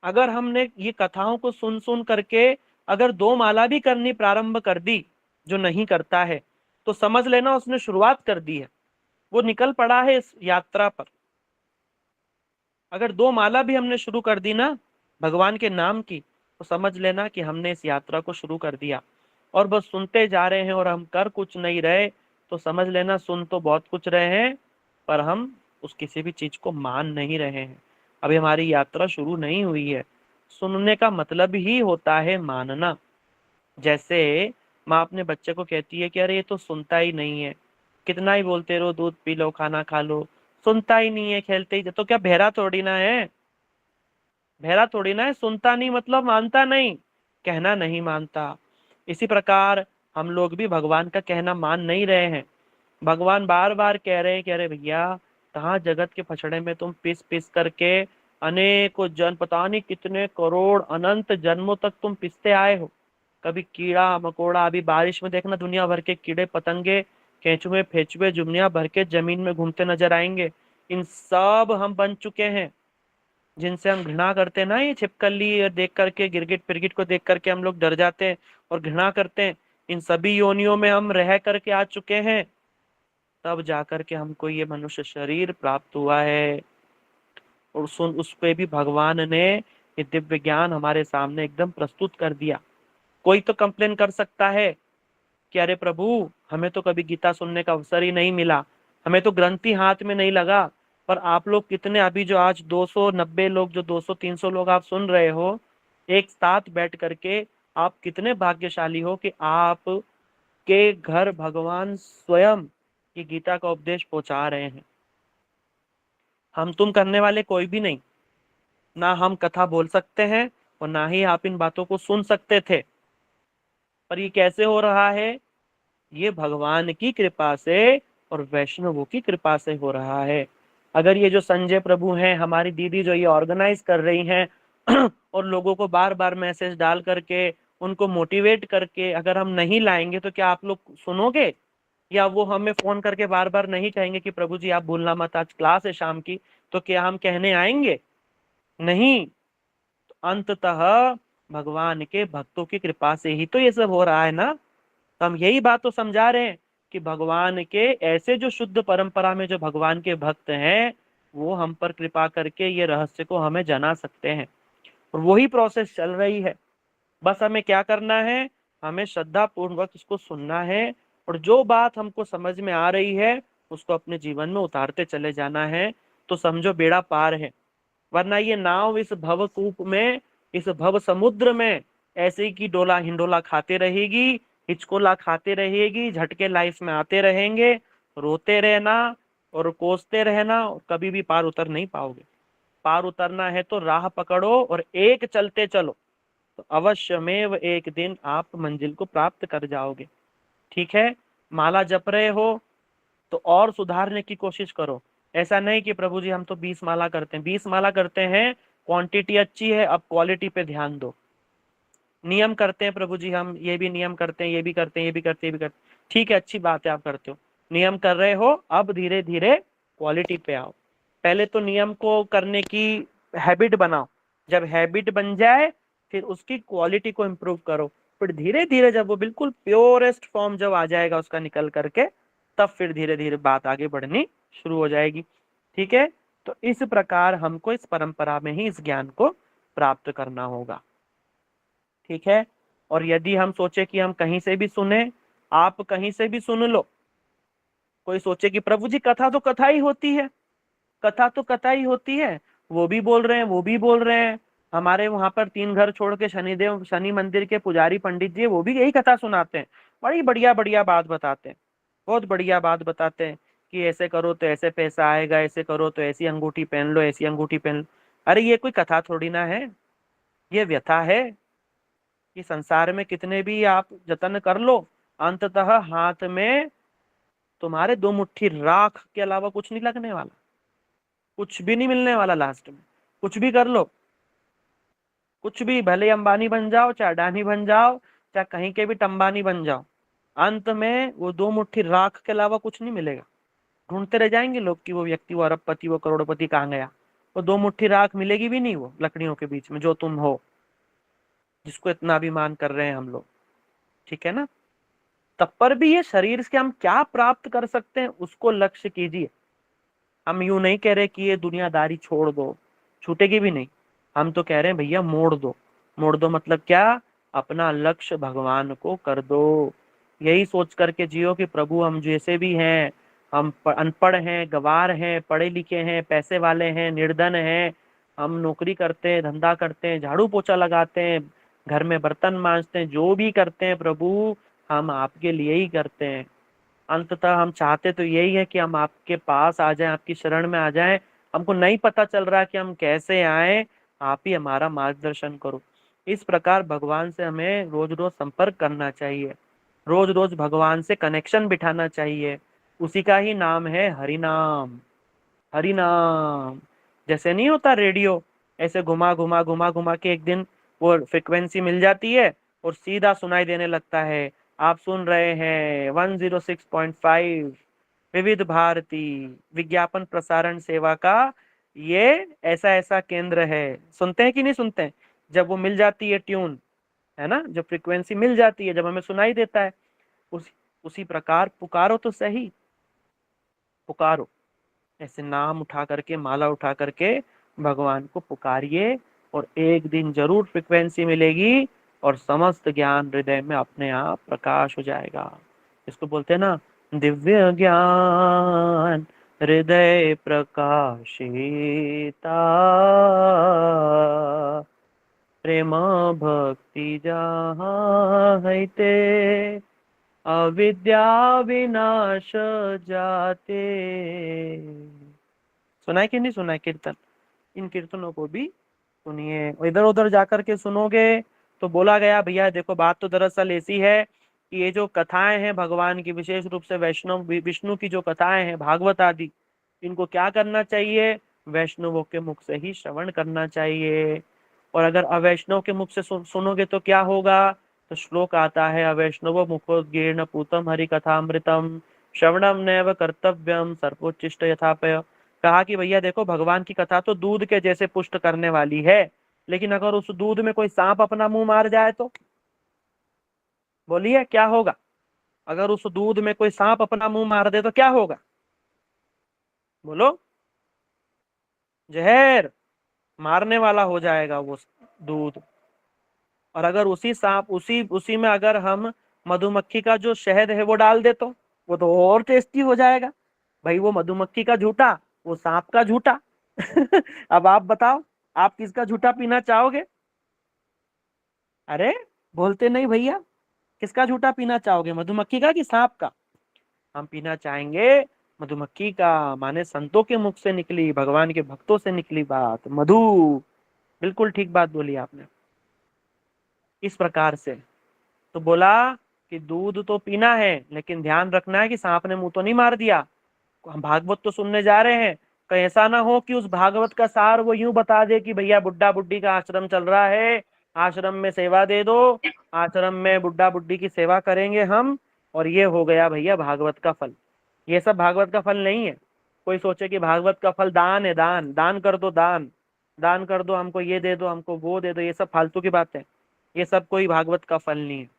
अगर हमने ये कथाओं को सुन सुन करके अगर दो माला भी करनी प्रारंभ कर दी, जो नहीं करता है, तो समझ लेना उसने शुरुआत कर दी है, वो निकल पड़ा है इस यात्रा पर। अगर दो माला भी हमने शुरू कर दी ना भगवान के नाम की, तो समझ लेना कि हमने इस यात्रा को शुरू कर दिया। और बस सुनते जा रहे हैं और हम कर कुछ नहीं रहे, तो समझ लेना सुन तो बहुत कुछ रहे हैं, पर हम उस किसी भी चीज को मान नहीं रहे हैं। अभी हमारी यात्रा शुरू नहीं हुई है। सुनने का मतलब ही होता है मानना। जैसे माँ अपने बच्चे को कहती है कि अरे ये तो सुनता ही नहीं है, कितना ही बोलते रहो, दूध पी लो, खाना खा लो, सुनता ही नहीं है, खेलते ही, तो क्या बहरा थोड़ी ना है, बहरा थोड़ी ना है। सुनता नहीं मतलब मानता नहीं, कहना नहीं मानता। इसी प्रकार हम लोग भी भगवान का कहना मान नहीं रहे हैं। भगवान बार बार कह रहे हैं कि अरे भैया, कहाँ जगत के फछड़े में तुम पिस पिस करके अनेकों जन, पता नहीं कितने करोड़ अनंत जन्मों तक तुम पिसते आए हो। कभी कीड़ा मकोड़ा, अभी बारिश में देखना दुनिया भर के कीड़े पतंगे, केंचुए फेचुए दुनिया भर के जमीन में घूमते नजर आएंगे। इन सब हम बन चुके हैं, जिनसे हम घृणा करते हैं ना, ये छिपकली देख करके, गिरगिट पिरगिट को देख करके हम लोग डर जाते हैं और घृणा करते हैं। इन सभी योनियों में हम रह करके आ चुके हैं, तब जाकर के हमको ये मनुष्य शरीर प्राप्त हुआ है। और सुन, उस पे भी भगवान ने ये दिव्य ज्ञान हमारे सामने एकदम प्रस्तुत कर दिया। कोई तो कंप्लेन कर सकता है, कि अरे प्रभु, हमें तो कभी गीता सुनने का अवसर ही नहीं मिला, हमें तो ग्रंथ ही हाथ में नहीं लगा, पर आप लोग कितने, अभी जो आज 290 लोग, जो 200-300 लोग आप सुन रहे हो एक साथ बैठ करके, आप कितने भाग्यशाली हो कि आप के घर भगवान स्वयं ये गीता का उपदेश पहुंचा रहे हैं। हम तुम करने वाले कोई भी नहीं, ना हम कथा बोल सकते हैं और ना ही आप इन बातों को सुन सकते थे। पर ये कैसे हो रहा है? ये भगवान की कृपा से और वैष्णवों की कृपा से हो रहा है। अगर ये जो संजय प्रभु हैं, हमारी दीदी जो ये ऑर्गेनाइज कर रही हैं और लोगों को बार बार मैसेज डाल करके उनको मोटिवेट करके अगर हम नहीं लाएंगे, तो क्या आप लोग सुनोगे? या वो हमें फोन करके बार बार नहीं कहेंगे कि प्रभु जी आप भूलना मत, आज क्लास है शाम की, तो क्या हम कहने आएंगे? नहीं। तो अंततः भगवान के भक्तों की कृपा से ही तो ये सब हो रहा है ना। तो हम यही बात तो समझा रहे हैं कि भगवान के ऐसे जो शुद्ध परंपरा में जो भगवान के भक्त हैं, वो हम पर कृपा करके ये रहस्य को हमें जना सकते हैं। और वही प्रोसेस चल रही है। बस हमें क्या करना है? हमें श्रद्धा पूर्वक इसको सुनना है, और जो बात हमको समझ में आ रही है उसको अपने जीवन में उतारते चले जाना है। तो समझो बेड़ा पार है। वरना ये नाव इस भवकूप में, इस भव समुद्र में ऐसे ही की डोला हिंडोला खाते रहेगी, हिचकोला खाते रहेगी, झटके लाइफ में आते रहेंगे, रोते रहना और कोसते रहना, कभी भी पार उतर नहीं पाओगे। पार उतरना है तो राह पकड़ो और एक चलते चलो, तो अवश्यमेव एक दिन आप मंजिल को प्राप्त कर जाओगे। ठीक है? माला जप रहे हो तो और सुधारने की कोशिश करो। ऐसा नहीं कि प्रभु जी हम तो 20 माला करते हैं, 20 माला करते हैं, क्वांटिटी अच्छी है, अब क्वालिटी पे ध्यान दो। नियम करते हैं प्रभु जी, हम ये भी नियम करते हैं, ये भी करते हैं, ये भी करते हैं, ये भी करते हैं, ठीक है, अच्छी बात है, आप करते हो, नियम कर रहे हो, अब धीरे धीरे क्वालिटी पे आओ। पहले तो नियम को करने की हैबिट बनाओ, जब हैबिट बन जाए फिर उसकी क्वालिटी को इम्प्रूव करो, फिर धीरे धीरे जब वो बिल्कुल प्योरेस्ट फॉर्म जब आ जाएगा उसका निकल करके, तब फिर धीरे धीरे बात आगे बढ़नी शुरू हो जाएगी। ठीक है? तो इस प्रकार हमको इस परंपरा में ही इस ज्ञान को प्राप्त करना होगा। ठीक है? और यदि हम सोचे कि हम कहीं से भी सुने, आप कहीं से भी सुन लो। कोई सोचे कि प्रभु जी कथा तो कथा ही होती है, कथा तो कथा ही होती है, वो भी बोल रहे हैं, वो भी बोल रहे हैं, हमारे वहां पर 3 घर छोड़ के शनिदेव शनि मंदिर के पुजारी पंडित जी वो भी यही कथा सुनाते हैं, बड़ी बढ़िया बढ़िया बात बताते हैं, बहुत बढ़िया बात बताते हैं कि ऐसे करो तो ऐसे पैसा आएगा, ऐसे करो तो ऐसी अंगूठी पहन लो, ऐसी अंगूठी पहन लो। अरे ये कोई कथा थोड़ी ना है, ये व्यथा है। कि संसार में कितने भी आप जतन कर लो, अंततः हाथ में तुम्हारे 2 मुट्ठी राख के अलावा कुछ नहीं लगने वाला, कुछ भी नहीं मिलने वाला लास्ट में। कुछ भी कर लो, कुछ भी, भले अंबानी बन जाओ, चाहे अडानी बन जाओ, चाहे कहीं के भी टंबानी बन जाओ, अंत में वो 2 मुट्ठी राख के अलावा कुछ नहीं मिलेगा। ढूंढते रह जाएंगे लोग कि वो व्यक्ति, वो अरबपति, वो करोड़पति कहाँ गया। वो 2 मुट्ठी राख मिलेगी भी नहीं वो लकड़ियों के बीच में, जो तुम हो, जिसको इतना अभिमान कर रहे हैं हम लोग। ठीक है ना? तब पर भी ये शरीर से हम क्या प्राप्त कर सकते हैं उसको लक्ष्य कीजिए। हम यूं नहीं कह रहे कि ये दुनियादारी छोड़ दो, छूटेगी भी नहीं। हम तो कह रहे हैं भैया मोड़ दो। मोड़ दो मतलब क्या? अपना लक्ष्य भगवान को कर दो। यही सोच करके जियो कि प्रभु हम जैसे भी हैं, हम अनपढ़ हैं, गवार हैं, पढ़े लिखे हैं, पैसे वाले हैं, निर्धन हैं, हम नौकरी करते हैं, धंधा करते हैं, झाड़ू पोछा लगाते हैं, घर में बर्तन मांजते हैं, जो भी करते हैं प्रभु हम आपके लिए ही करते हैं। अंततः हम चाहते तो यही है कि हम आपके पास आ जाएं, आपकी शरण में आ जाएं। हमको नहीं पता चल रहा कि हम कैसे आए, आप ही हमारा मार्गदर्शन करो। इस प्रकार भगवान से हमें रोज रोज संपर्क करना चाहिए, रोज रोज भगवान से कनेक्शन बिठाना चाहिए। उसी का ही नाम है हरि नाम। हरि नाम जैसे नहीं होता रेडियो, ऐसे घुमा घुमा घुमा घुमा के एक दिन वो फ्रिक्वेंसी मिल जाती है और सीधा सुनाई देने लगता है, आप सुन रहे हैं 106.5 विविध भारती विज्ञापन प्रसारण सेवा का ये ऐसा ऐसा केंद्र है। सुनते हैं कि नहीं सुनते हैं? जब वो मिल जाती है ट्यून, है ना, जब फ्रिक्वेंसी मिल जाती है, जब हमें सुनाई देता है, उसी उसी प्रकार पुकारो तो सही, पुकारो, ऐसे नाम उठा करके, माला उठा करके भगवान को पुकारिए, और एक दिन जरूर फ्रिक्वेंसी मिलेगी और समस्त ज्ञान हृदय में अपने आप प्रकाश हो जाएगा। इसको बोलते हैं ना, दिव्य ज्ञान हृदय प्रकाशिता, प्रेम भक्ति जहाँ है ते, अविद्या विनाश जाते। सुना है कि नहीं सुना है कीर्तन? इन कीर्तनों को भी सुनिए। इधर उधर जाकर के सुनोगे तो बोला गया भैया देखो बात तो दरअसल ऐसी है कि ये जो कथाएं हैं भगवान की, विशेष रूप से वैष्णव विष्णु की जो कथाएं हैं भागवत आदि, इनको क्या करना चाहिए? वैष्णवों के मुख से ही श्रवण करना चाहिए। और अगर अवैष्णव के मुख से सुनोगे तो क्या होगा? तो श्लोक आता है, अवैष्णव मुखोद्गीर्ण पूतम हरि कथामृतम श्रवणम नैव कर्तव्यम सर्वोच्चिष्ट यथापय। कहा कि भैया देखो भगवान की कथा तो दूध के जैसे पुष्ट करने वाली है, लेकिन अगर उस दूध में कोई सांप अपना मुंह मार जाए तो बोलिए क्या होगा? अगर उस दूध में कोई सांप अपना मुंह मार दे तो क्या होगा? बोलो। जहर मारने वाला हो जाएगा वो दूध। और अगर उसी सांप उसी उसी में अगर हम मधुमक्खी का जो शहद है वो डाल दे तो वो तो और टेस्टी हो जाएगा। भाई वो मधुमक्खी का झूठा, वो सांप का झूठा। अब आप बताओ, आप किसका झूठा पीना चाहोगे? अरे बोलते नहीं भैया, किसका झूठा पीना चाहोगे, मधुमक्खी का कि सांप का? हम पीना चाहेंगे मधुमक्खी का, माने संतों के मुख से निकली, भगवान के भक्तों से निकली बात मधु। बिल्कुल ठीक बात बोली आपने। इस प्रकार से तो बोला कि दूध तो पीना है लेकिन ध्यान रखना है कि सांप ने मुंह तो नहीं मार दिया। हम भागवत तो सुनने जा रहे हैं, कहीं ऐसा ना हो कि उस भागवत का सार वो यूं बता दे कि भैया बुड्ढा बुड्ढी का आश्रम चल रहा है, आश्रम में सेवा दे दो, आश्रम में बुड्ढा बुड्ढी की सेवा करेंगे हम, और ये हो गया भैया भागवत का फल। ये सब भागवत का फल नहीं है। कोई सोचे कि भागवत का फल दान है, दान दान कर दो, दान दान कर दो, हमको ये दे दो, हमको वो दे दो, ये सब फालतू की बात है। ये सब कोई भागवत का फल नहीं है।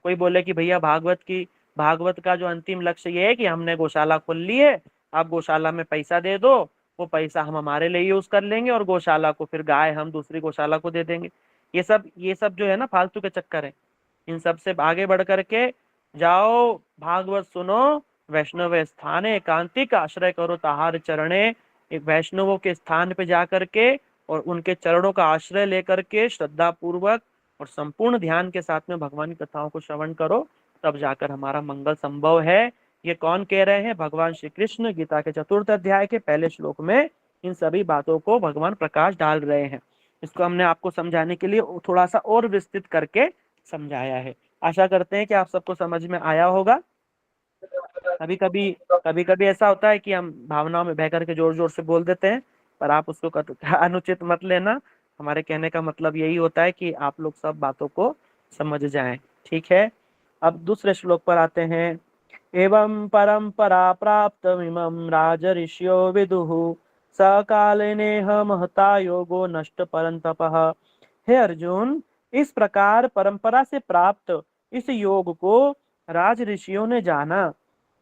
कोई बोले कि भैया भागवत का जो अंतिम लक्ष्य ये है कि हमने गौशाला खोल ली है, आप गौशाला में पैसा दे दो, वो पैसा हम हमारे लिए यूज कर लेंगे और गौशाला को फिर गाय हम दूसरी गौशाला को दे देंगे। ये सब जो है ना फालतू के चक्कर है। इन सब से आगे बढ़ करके जाओ, भागवत सुनो, वैष्णव स्थाने एकांतिक आश्रय करो ताहार चरणे। एक वैष्णवों के स्थान पे जा करके और उनके चरणों का आश्रय लेकर के श्रद्धा पूर्वक और संपूर्ण ध्यान के साथ में भगवान की कथाओं को श्रवण करो, तब जाकर हमारा मंगल संभव है। ये कौन कह रहे हैं? भगवान श्री कृष्ण गीता के 4th अध्याय के पहले श्लोक में इन सभी बातों को भगवान प्रकाश डाल रहे हैं। इसको हमने आपको समझाने के लिए थोड़ा सा और विस्तृत करके समझाया है। आशा करते हैं कि आप सबको समझ में आया होगा। कभी कभी ऐसा होता है कि हम भावनाओं में बह करके जोर जोर से बोल देते हैं, पर आप उसको अनुचित मत लेना। हमारे कहने का मतलब यही होता है कि आप लोग सब बातों को समझ जाएं। ठीक है, अब दूसरे श्लोक पर आते हैं। एवं परंपरा प्राप्त इमं राज ऋषियो विदुः, सकालिनेह महता योगो नष्ट परंतपः। हे अर्जुन, इस प्रकार परंपरा से प्राप्त इस योग को राज ऋषियों ने जाना,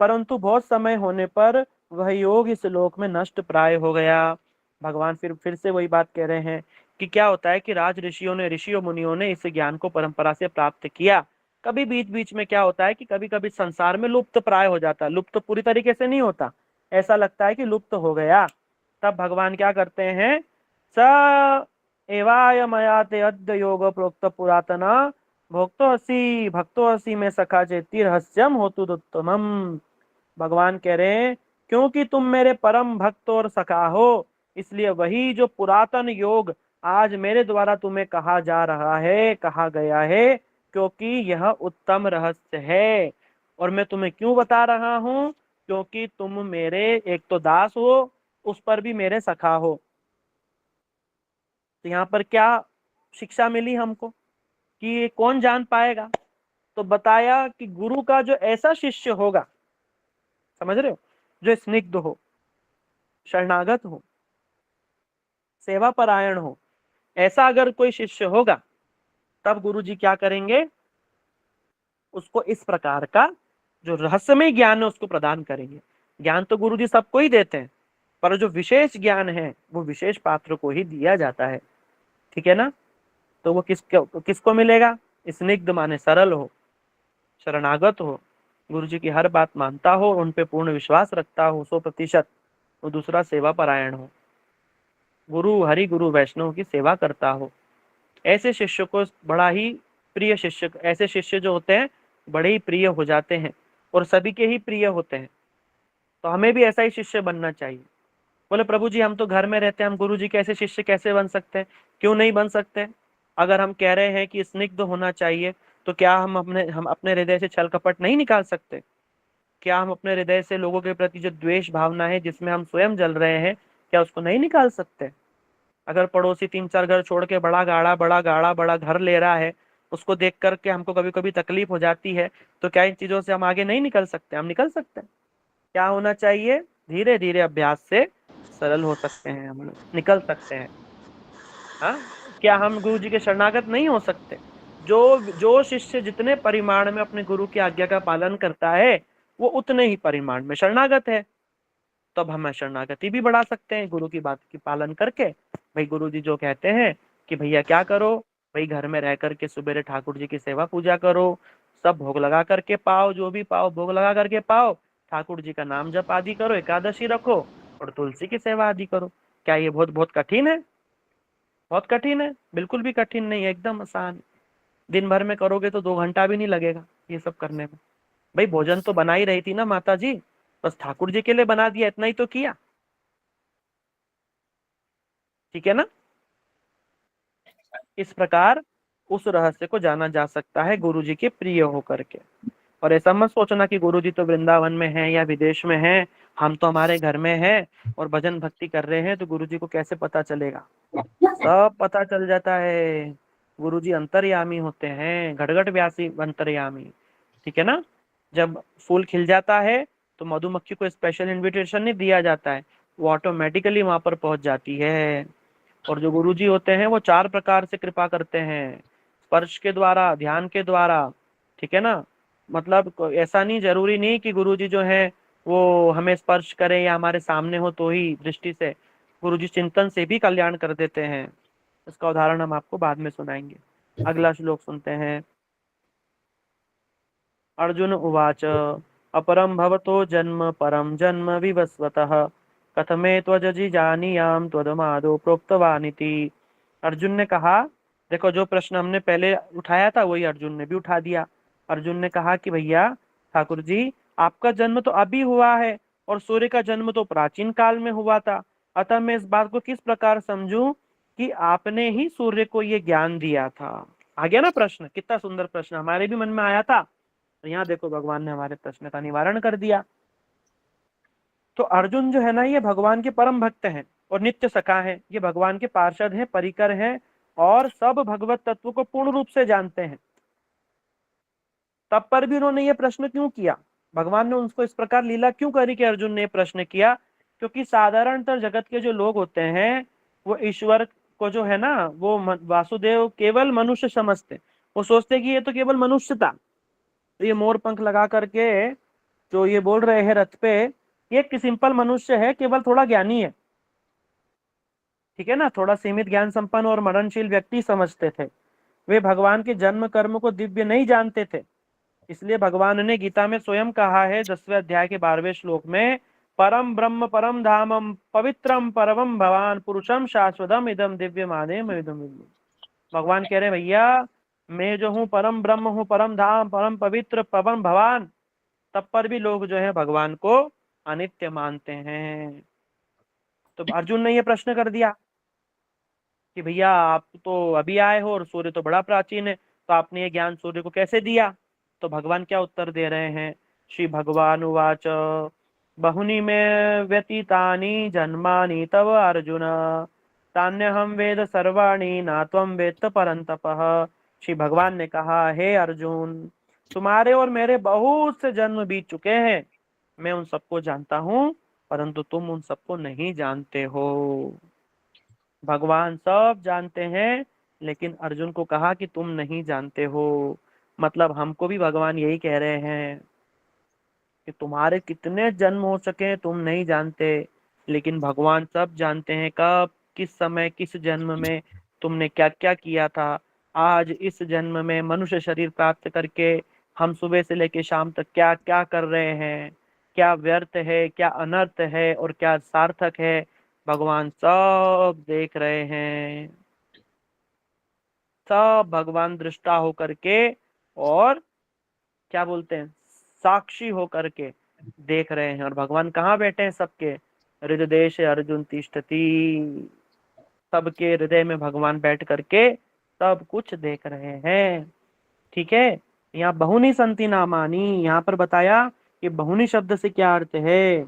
परंतु बहुत समय होने पर वह योग इस लोक में नष्ट प्राय हो गया। भगवान फिर से वही बात कह रहे हैं कि क्या होता है कि राज ऋषियों मुनियों ने इस ज्ञान को परंपरा से प्राप्त किया। कभी बीच बीच में क्या होता है कि कभी कभी संसार में लुप्त प्राय हो जाता है, लुप्त पूरी तरीके से नहीं होता, ऐसा लगता है कि लुप्त हो गया। तब भगवान क्या करते हैं? स एवाय मया ते अद्य योग प्रोक्त पुरातना, भक्तो हसी में सखा चेती रहस्यम होतु दुत्तमम। भगवान कह रहे हैं क्योंकि तुम मेरे परम भक्त और सखा हो, इसलिए वही जो पुरातन योग आज मेरे द्वारा तुम्हें कहा जा रहा है, कहा गया है, क्योंकि यह उत्तम रहस्य है। और मैं तुम्हें क्यों बता रहा हूं? क्योंकि तुम मेरे एक तो दास हो, उस पर भी मेरे सखा हो। तो यहाँ पर क्या शिक्षा मिली हमको कि ये कौन जान पाएगा? तो बताया कि गुरु का जो ऐसा शिष्य होगा, समझ रहे हो, जो स्निग्ध हो, शरणागत हो, सेवा परायण हो, ऐसा अगर कोई शिष्य होगा, तब गुरु जी क्या करेंगे? उसको इस प्रकार का जो रहस्यमय ज्ञान है उसको प्रदान करेंगे। ज्ञान तो गुरु जी सबको ही देते हैं, पर जो विशेष ज्ञान है वो विशेष पात्र को ही दिया जाता है। ठीक है ना? तो वो किसको मिलेगा? स्निग्ध माने सरल हो, शरणागत हो, गुरु जी की हर बात मानता हो, उन पे पूर्ण विश्वास रखता हो 100%। और दूसरा सेवा परायण हो, गुरु हरि गुरु वैष्णव की सेवा करता हो। ऐसे शिष्य को बड़ा ही प्रिय शिष्य, ऐसे शिष्य जो होते हैं बड़े ही प्रिय हो जाते हैं और सभी के ही प्रिय होते हैं। तो हमें भी ऐसा ही शिष्य बनना चाहिए। बोले प्रभु जी हम तो घर में रहते हैं, हम गुरु जी के ऐसे शिष्य कैसे बन सकते हैं? क्यों नहीं बन सकते? अगर हम कह रहे हैं कि स्निग्ध होना चाहिए, तो क्या हम अपने हृदय से छल कपट नहीं निकाल सकते? क्या हम अपने हृदय से लोगों के प्रति जो द्वेष भावना है जिसमें हम स्वयं जल रहे हैं, क्या उसको नहीं निकाल सकते? अगर पड़ोसी 3-4 घर छोड़ के बड़ा घर ले रहा है, उसको देख करके हमको कभी कभी तकलीफ हो जाती है, तो क्या इन चीजों से हम आगे नहीं निकल सकते? हम निकल सकते हैं। क्या होना चाहिए? धीरे धीरे अभ्यास से सरल हो सकते हैं, हम लोग निकल सकते हैं। हाँ, क्या हम गुरु जी के शरणागत नहीं हो सकते? जो जो शिष्य जितने परिमाण में अपने गुरु की आज्ञा का पालन करता है, वो उतने ही परिमाण में शरणागत है। तब हम शरणागति भी बढ़ा सकते हैं गुरु की बात की पालन करके। भाई गुरु जी जो कहते हैं कि भैया क्या करो, भाई घर में रह करके सुबेरे ठाकुर जी की सेवा पूजा करो, सब भोग लगा करके पाओ, जो भी पाओ भोग लगा करके पाओ, ठाकुर जी का नाम जप आदि करो, एकादशी रखो और तुलसी की सेवा आदि करो। क्या ये बहुत बहुत कठिन है? बहुत कठिन है? बिल्कुल भी कठिन नहीं है, एकदम आसान है। दिन भर में करोगे तो 2 घंटा भी नहीं लगेगा ये सब करने में। भाई भोजन तो बना ही रही थी ना माता जी, बस ठाकुर जी के लिए बना दिया, इतना ही तो किया। ठीक है ना? इस प्रकार उस रहस्य को जाना जा सकता है गुरु जी के प्रिय होकर के। और ऐसा मत सोचना कि गुरु जी तो वृंदावन में है या विदेश में है, हम तो हमारे घर में है और भजन भक्ति कर रहे हैं, तो गुरु जी को कैसे पता चलेगा? सब पता चल जाता है। गुरु जी अंतर्यामी होते हैं, घटघट व्यासी अंतर्यामी। ठीक है ना? जब फूल खिल जाता है तो मधुमक्खी को स्पेशल इनविटेशन नहीं दिया जाता है, वो ऑटोमेटिकली वहां पर पहुंच जाती है। और जो गुरुजी होते हैं वो 4 प्रकार से कृपा करते हैं, स्पर्श के द्वारा, ध्यान के द्वारा। ठीक है ना? मतलब ऐसा नहीं, जरूरी नहीं कि गुरुजी जो है वो हमें स्पर्श करें या हमारे सामने हो तो ही दृष्टि से, गुरुजी चिंतन से भी कल्याण कर देते हैं। इसका उदाहरण हम आपको बाद में सुनाएंगे। अगला श्लोक सुनते हैं। अर्जुन उवाच अपरं भवतो जन्म परम जन्म विवस्वतः कथमे त्वजि जानीयाम त्वदमादो प्रोक्तवानिति। अर्जुन ने कहा, देखो जो प्रश्न हमने पहले उठाया था वही अर्जुन ने भी उठा दिया। अर्जुन ने कहा कि भैया ठाकुर जी, आपका जन्म तो अभी हुआ है और सूर्य का जन्म तो प्राचीन काल में हुआ था, अतः मैं इस बात को किस प्रकार समझूं कि आपने ही सूर्य को ये ज्ञान दिया था? आ गया ना प्रश्न? कितना सुंदर प्रश्न हमारे भी मन में आया था। तो यहाँ देखो भगवान ने हमारे प्रश्न का निवारण कर दिया। तो अर्जुन जो है ना, ये भगवान के परम भक्त हैं और नित्य सखा हैं, ये भगवान के पार्षद हैं, परिकर हैं और सब भगवत तत्व को पूर्ण रूप से जानते हैं। तब पर भी उन्होंने ये प्रश्न क्यों किया? भगवान ने उनको इस प्रकार लीला क्यों करी कि अर्जुन ने प्रश्न किया? क्योंकि साधारणतः जगत के जो लोग होते हैं वो ईश्वर को जो है ना, वो वासुदेव केवल मनुष्य समझते। वो सोचते कि ये तो केवल मनुष्य था, तो ये मोर पंख लगा करके जो ये बोल रहे हैं रथ पे, ये एक सिंपल मनुष्य है, केवल थोड़ा ज्ञानी है। ठीक है ना? थोड़ा सीमित ज्ञान संपन्न और मननशील व्यक्ति समझते थे। वे भगवान के जन्म कर्म को दिव्य नहीं जानते थे। इसलिए भगवान ने गीता में स्वयं कहा है 10वें अध्याय के 12वें श्लोक में, परम ब्रह्म परम धामम पवित्रम परमम भवान पुरुषम शाश्वतम इदम दिव्य माने। भगवान कह रहे भैया, मैं जो हूँ परम ब्रह्म हूँ, परम धाम, परम पवित्र, परम भवान। तब पर भी लोग जो है भगवान को अनित्य मानते हैं। तो अर्जुन ने ये प्रश्न कर दिया कि भैया आप तो अभी आए हो और सूर्य तो बड़ा प्राचीन है, तो आपने ये ज्ञान सूर्य को कैसे दिया? तो भगवान क्या उत्तर दे रहे हैं? श्री भगवान उवाच बहुनि में व्यतीतानि जन्मानि तव अर्जुन तान्यहम वेद सर्वाणि ना त्वं वेत्त परंतपः। श्री भगवान ने कहा, हे अर्जुन, तुम्हारे और मेरे बहुत से जन्म बीत चुके हैं, मैं उन सबको जानता हूँ, परंतु तुम उन सबको नहीं जानते हो। भगवान सब जानते हैं, लेकिन अर्जुन को कहा कि तुम नहीं जानते हो। मतलब हमको भी भगवान यही कह रहे हैं कि तुम्हारे कितने जन्म हो सके तुम नहीं जानते, लेकिन भगवान सब जानते हैं, कब, किस समय, किस जन्म में तुमने क्या क्या किया था। आज इस जन्म में मनुष्य शरीर प्राप्त करके हम सुबह से लेकर शाम तक क्या क्या कर रहे हैं, क्या व्यर्थ है, क्या अनर्थ है और क्या सार्थक है, भगवान सब देख रहे हैं। सब भगवान दृष्टा होकर के और क्या बोलते हैं, साक्षी होकर के देख रहे हैं। और भगवान कहाँ बैठे हैं? सबके हृदय देश अर्जुन तिष्ठति। सबके हृदय में भगवान बैठ करके सब कुछ देख रहे हैं। ठीक है। यहाँ बहुनी संति नामानी, यहाँ पर बताया कि बहुनी शब्द से क्या अर्थ है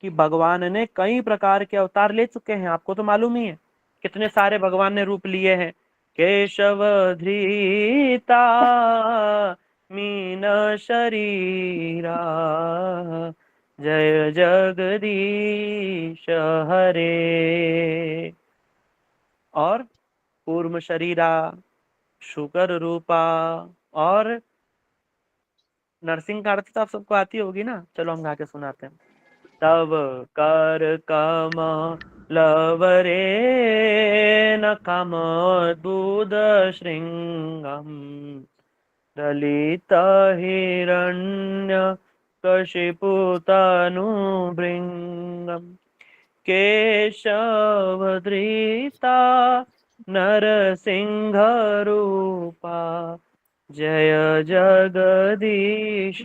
कि भगवान ने कई प्रकार के अवतार ले चुके हैं। आपको तो मालूम ही है कितने सारे भगवान ने रूप लिए हैं। केशव धृता मीन शरीरा, जय जगदीश हरे। और कूर्म शरीरा, शुकर रूपा। और नरसिंह का अर्थ तो आप सबको आती होगी ना, चलो हम गा के सुनाते हैं। तव कर कम लवरे न कम दूध श्रृंगम, दलित हिरण्य कशिपु तनु भृंगम, केशवधृता नरसिंह रूपा, जय जगदीश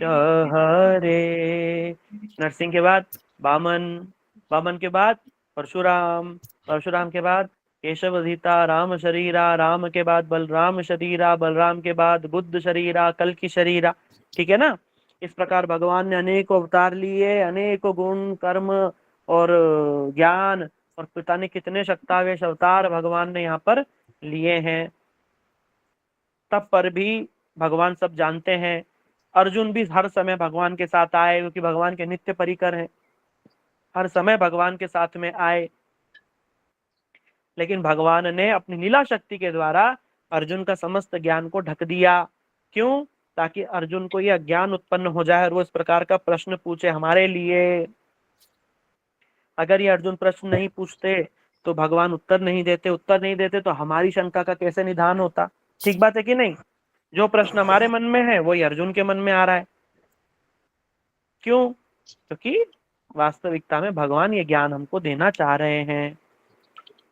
हरे। नरसिंह के बाद वामन, वामन के बाद परशुराम, परशुराम के बाद केशवधीता राम शरीरा, राम के बाद बलराम शरीरा, बलराम के बाद बुद्ध शरीरा, कल की शरीरा। ठीक है ना। इस प्रकार भगवान ने अनेकों अवतार लिए, अनेकों गुण कर्म और ज्ञान और पिता ने कितने शक्तावेश अवतार भगवान ने यहाँ पर लिए हैं। तब पर भी भगवान सब जानते हैं। अर्जुन भी हर समय भगवान के साथ आए, क्योंकि भगवान के नित्य परिकर हैं, हर समय भगवान के साथ में आए। लेकिन भगवान ने अपनी लीला शक्ति के द्वारा अर्जुन का समस्त ज्ञान को ढक दिया। क्यों? ताकि अर्जुन को यह ज्ञान उत्पन्न हो जाए और वो इस प्रकार का प्रश्न पूछे हमारे लिए। अगर ये अर्जुन प्रश्न नहीं पूछते तो भगवान उत्तर नहीं देते, उत्तर नहीं देते तो हमारी शंका का कैसे निदान होता। ठीक बात है कि नहीं? जो प्रश्न हमारे मन में है वही अर्जुन के मन में आ रहा है। क्यों? क्योंकि वास्तविकता में भगवान ये ज्ञान हमको देना चाह रहे हैं।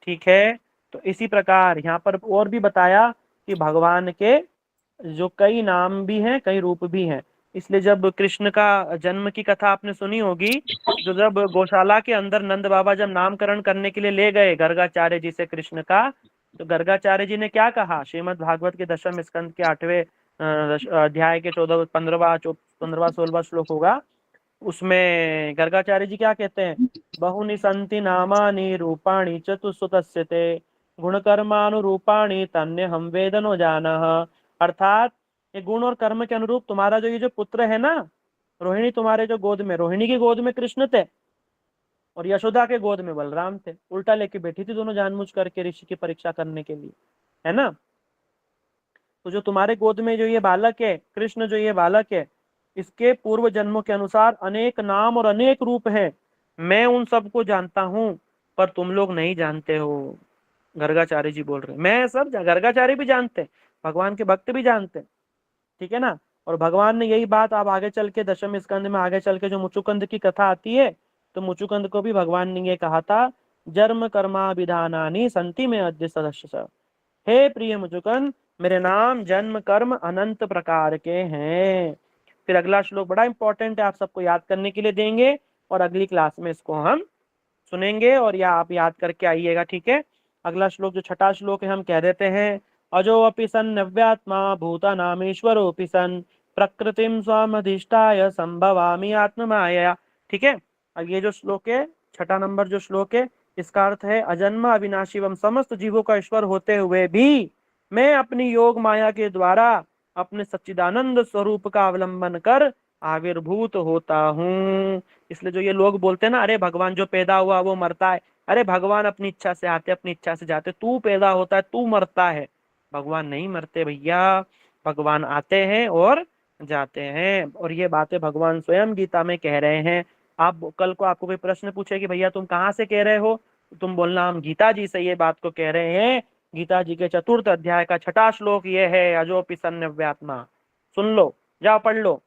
ठीक है। तो इसी प्रकार यहाँ पर और भी बताया कि भगवान के जो कई नाम भी हैं, कई रूप भी हैं। इसलिए जब कृष्ण का जन्म की कथा आपने सुनी होगी, जो जब गौशाला के अंदर नंद बाबा जब नामकरण करने के लिए ले गए गर्गाचार्य जी से कृष्ण का, तो गर्गाचार्य जी ने क्या कहा? श्रीमद् भागवत के दशम स्कंद के 8वें अध्याय के 15वां 16वां श्लोक होगा, उसमें गर्गाचार्य जी क्या कहते हैं? बहुनि संति नामानि रूपाणि चतुस्सुतस्य ते, गुणकर्मानुरूपाणि तन्य हम वेदनो जानः। अर्थात ये गुण और कर्म के अनुरूप तुम्हारा जो ये जो पुत्र है ना, रोहिणी, तुम्हारे जो गोद में, रोहिणी की गोद में कृष्ण थे और यशोदा के गोद में बलराम थे। उल्टा लेके बैठी थी दोनों जानबूझ करके ऋषि की परीक्षा करने के लिए, है ना। तो जो तुम्हारे गोद में जो ये बालक है कृष्ण, जो ये बालक है, इसके पूर्व जन्मों के अनुसार अनेक नाम और अनेक रूप हैं। मैं उन सबको जानता हूं, पर तुम लोग नहीं जानते हो। गर्गाचार्य जी बोल रहे हैं, मैं सब गर्गाचार्य भी जानते हैं, भगवान के भक्त भी जानते हैं। ठीक है ना। और भगवान ने यही बात आप आगे चल के दशम स्कंद में आगे चल के जो मुचुकुंद की कथा आती है, तो मुचुकुंद को भी भगवान ने ये कहा था, जन्म कर्मा विधानानि संति में अद्य सदस्य। हे प्रिय मुचुकुंद, मेरे नाम जन्म कर्म अनंत प्रकार के हैं। फिर अगला श्लोक बड़ा इंपॉर्टेंट है, आप सबको याद करने के लिए देंगे और अगली क्लास में इसको हम सुनेंगे और या आप याद करके आइएगा। ठीक है। अगला श्लोक जो छठा श्लोक है हम कह देते हैं, अजो अपि सन नव्यात्मा भूतानामीश्वरोऽपि सन, प्रकृतिम स्वामधिष्ठाय संभवामि आत्ममायया। ठीक है। अब ये जो श्लोक है, छठा नंबर जो श्लोक है, इसका अर्थ है अजन्मा अविनाशी एवं समस्त जीवों का ईश्वर होते हुए भी मैं अपनी योग माया के द्वारा अपने सच्चिदानंद स्वरूप का अवलंबन कर आविर्भूत होता हूँ। इसलिए जो ये लोग बोलते हैं ना, अरे भगवान जो पैदा हुआ वो मरता है, अरे भगवान अपनी इच्छा से आते अपनी इच्छा से जाते, तू पैदा होता है तू मरता है। भगवान नहीं मरते भैया, भगवान आते हैं और जाते हैं। और ये बातें भगवान स्वयं गीता में कह रहे हैं। आप कल को आपको कोई प्रश्न पूछे कि भैया तुम कहाँ से कह रहे हो, तो तुम बोलना हम गीता जी से ये बात को कह रहे हैं गीता जी के 4th अध्याय का 6ठा श्लोक ये है, अजोपि सन्नव्यात्मा। सुन लो, जाओ पढ़ लो।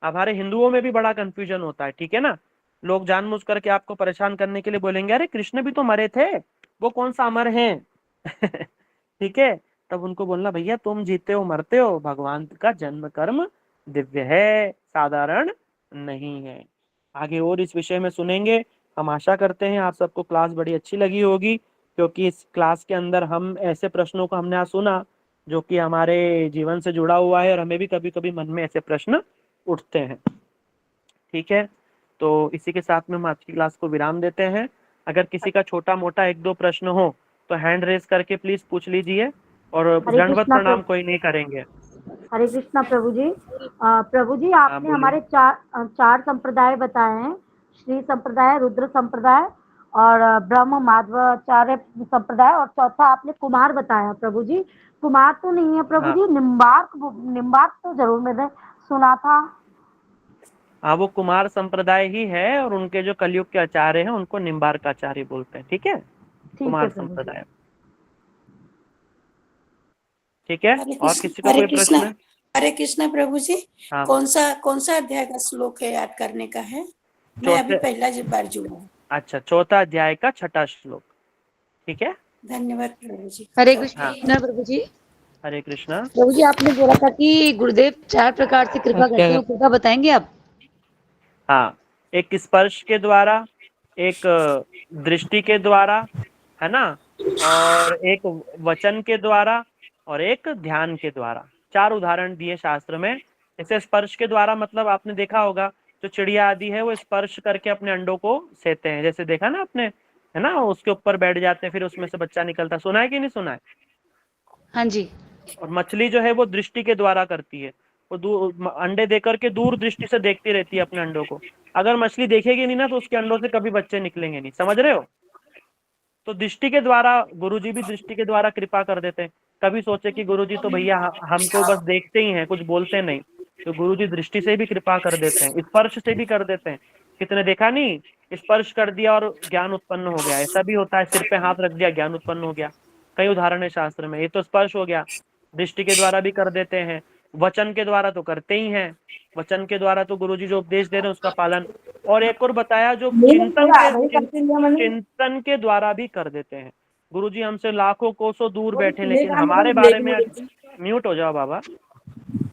हमारे हिंदुओं में भी बड़ा कंफ्यूजन होता है, ठीक है ना। लोग जानबूझ करके आपको परेशान करने के लिए बोलेंगे, अरे कृष्ण भी तो मरे थे, वो कौन सा अमर हैं। ठीक है, तब उनको बोलना, भैया तुम जीते हो मरते हो, भगवान का जन्म कर्म दिव्य है, साधारण नहीं है। आगे और इस विषय में सुनेंगे। हम आशा करते हैं आप सबको क्लास बड़ी अच्छी लगी होगी, क्योंकि इस क्लास के अंदर हम ऐसे प्रश्नों को हमने आज सुना जो कि हमारे जीवन से जुड़ा हुआ है, और हमें भी कभी कभी मन में ऐसे प्रश्न उठते हैं। ठीक है, तो इसी के साथ में हम आज की क्लास को विराम देते हैं। अगर किसी का छोटा मोटा 1-2 प्रश्न हो तो हैंड रेज करके प्लीज पूछ लीजिए, और दंडवत प्रणाम कोई नहीं करेंगे। हरे कृष्णा प्रभु जी। प्रभु जी, आपने हमारे चार संप्रदाय बताए हैं, श्री संप्रदाय, रुद्र संप्रदाय और ब्रह्म माधवाचार्य संप्रदाय, और चौथा आपने कुमार बताया। प्रभु जी, कुमार तो नहीं है प्रभु जी, निम्बार्क तो जरूर मैंने सुना था। हाँ, वो कुमार संप्रदाय ही है, और उनके जो कलयुग के आचार्य हैं उनको निम्बार्क आचार्य बोलते हैं। ठीक है, कुमार संप्रदाय। ठीक है, और किसी का कोई प्रश्न? हरे कृष्णा प्रभु जी। हाँ। कौन सा अध्याय का श्लोक है, याद करने का है? मैं अभी पहला बार जुड़ा हूँ। अच्छा, 4था अध्याय का 6ठा श्लोक। ठीक है, धन्यवाद प्रभु जी। हरे कृष्णा प्रभु जी। हरे कृष्णा प्रभु जी, आपने बोला था कि गुरुदेव 4 प्रकार से कृपा करते हैं, कृपा बताएंगे आप? हाँ, एक स्पर्श के द्वारा, एक दृष्टि के द्वारा, है ना, और एक वचन के द्वारा, और एक ध्यान के द्वारा। 4 उदाहरण दिए शास्त्र में। जैसे स्पर्श के द्वारा मतलब आपने देखा होगा, जो चिड़िया आदि है वो स्पर्श करके अपने अंडों को सेते हैं, जैसे देखा ना आपने, है ना, उसके ऊपर बैठ जाते हैं, फिर उसमें से बच्चा निकलता। सुना है कि नहीं सुना है? हाँ जी। और मछली जो है वो दृष्टि के द्वारा करती है, वो अंडे देकर के दूर दृष्टि से देखती रहती है अपने अंडों को। अगर मछली देखेगी नहीं ना तो उसके अंडों से कभी बच्चे निकलेंगे नहीं, समझ रहे हो। तो दृष्टि के द्वारा, गुरुजी भी दृष्टि के द्वारा कृपा कर देते हैं। कभी सोचे कि गुरुजी तो भैया हम तो बस देखते ही हैं, कुछ बोलते नहीं, तो गुरुजी दृष्टि से भी कृपा कर देते हैं, स्पर्श से भी कर देते हैं। कितने देखा नहीं, स्पर्श कर दिया और ज्ञान उत्पन्न हो गया, ऐसा भी होता है। सिर पे हाथ रख दिया, ज्ञान उत्पन्न हो गया। कई उदाहरण है शास्त्र में। ये तो स्पर्श हो गया। दृष्टि के द्वारा भी कर देते हैं, वचन के द्वारा तो करते ही हैं। वचन के द्वारा तो गुरुजी जो उपदेश दे रहे हैं उसका पालन। और एक और बताया, जो चिंतन के द्वारा भी कर देते हैं। गुरुजी हमसे लाखों कोसों दूर बैठे, लेकिन हमारे बारे में, म्यूट हो जाओ बाबा,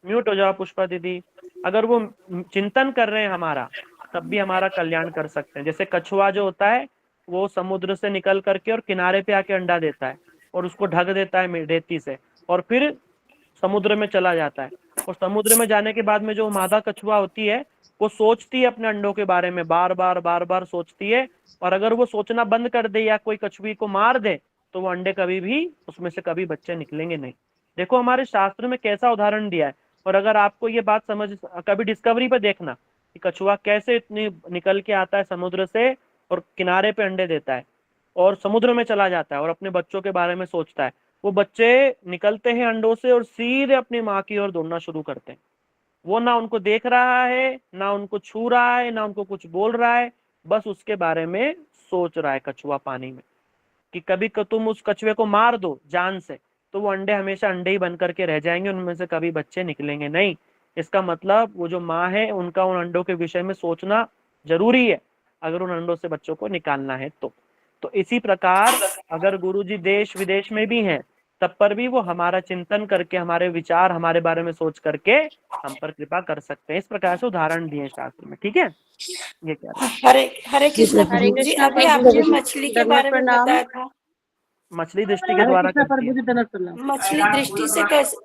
म्यूट हो जाओ पुष्पा दीदी। अगर वो चिंतन कर रहे हैं हमारा, तब भी हमारा कल्याण कर सकते हैं। जैसे कछुआ जो होता है वो समुद्र से निकल करके और किनारे पे आके अंडा देता है, और उसको ढक देता है रेती से, और फिर समुद्र में चला जाता है। और समुद्र में जाने के बाद में जो मादा कछुआ होती है वो सोचती है अपने अंडों के बारे में, बार बार सोचती है। और अगर वो सोचना बंद कर दे या कोई कछुई को मार दे तो वो अंडे कभी भी, उसमें से कभी बच्चे निकलेंगे नहीं। देखो हमारे शास्त्र में कैसा उदाहरण दिया है। और अगर आपको ये बात समझ, कभी डिस्कवरी पे देखना कि कछुआ कैसे इतनी निकल के आता है समुद्र से और किनारे पे अंडे देता है और समुद्र में चला जाता है और अपने बच्चों के बारे में सोचता है। वो बच्चे निकलते हैं अंडों से और सीधे अपनी माँ की ओर दौड़ना शुरू करते हैं। वो ना उनको देख रहा है, ना उनको छू रहा है, ना उनको कुछ बोल रहा है, बस उसके बारे में सोच रहा है कछुआ पानी में, कि कभी तुम उस कछुए को मार दो जान से तो वो अंडे हमेशा अंडे ही बन करके रह जाएंगे, उनमें से कभी बच्चे निकलेंगे नहीं। इसका मतलब वो जो माँ है उनका उन अंडों के विषय में सोचना जरूरी है, अगर उन अंडों से बच्चों को निकालना है तो इसी प्रकार अगर गुरुजी देश विदेश में भी हैं तब पर भी वो हमारा चिंतन करके, हमारे विचार हमारे बारे में सोच करके हम पर कृपा कर सकते हैं। इस प्रकार से उदाहरण दिए शास्त्र में। ठीक है, ये क्या हरे कृष्ण प्रभु जी। अभी आपने मछली के बारे में बताया था, मछली दृष्टि के द्वारा करती है। मछली दृष्टि से कैसे,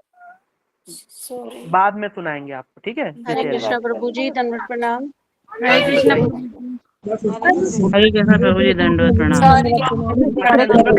बाद में सुनाएंगे आपको। ठीक है, हरे कृष्णा प्रभु जी, दंडवत प्रणाम। हरे कृष्णा हरे कृष्णा प्रभु जी, दंडवत प्रणाम। हरे कृष्णा प्रभु जी,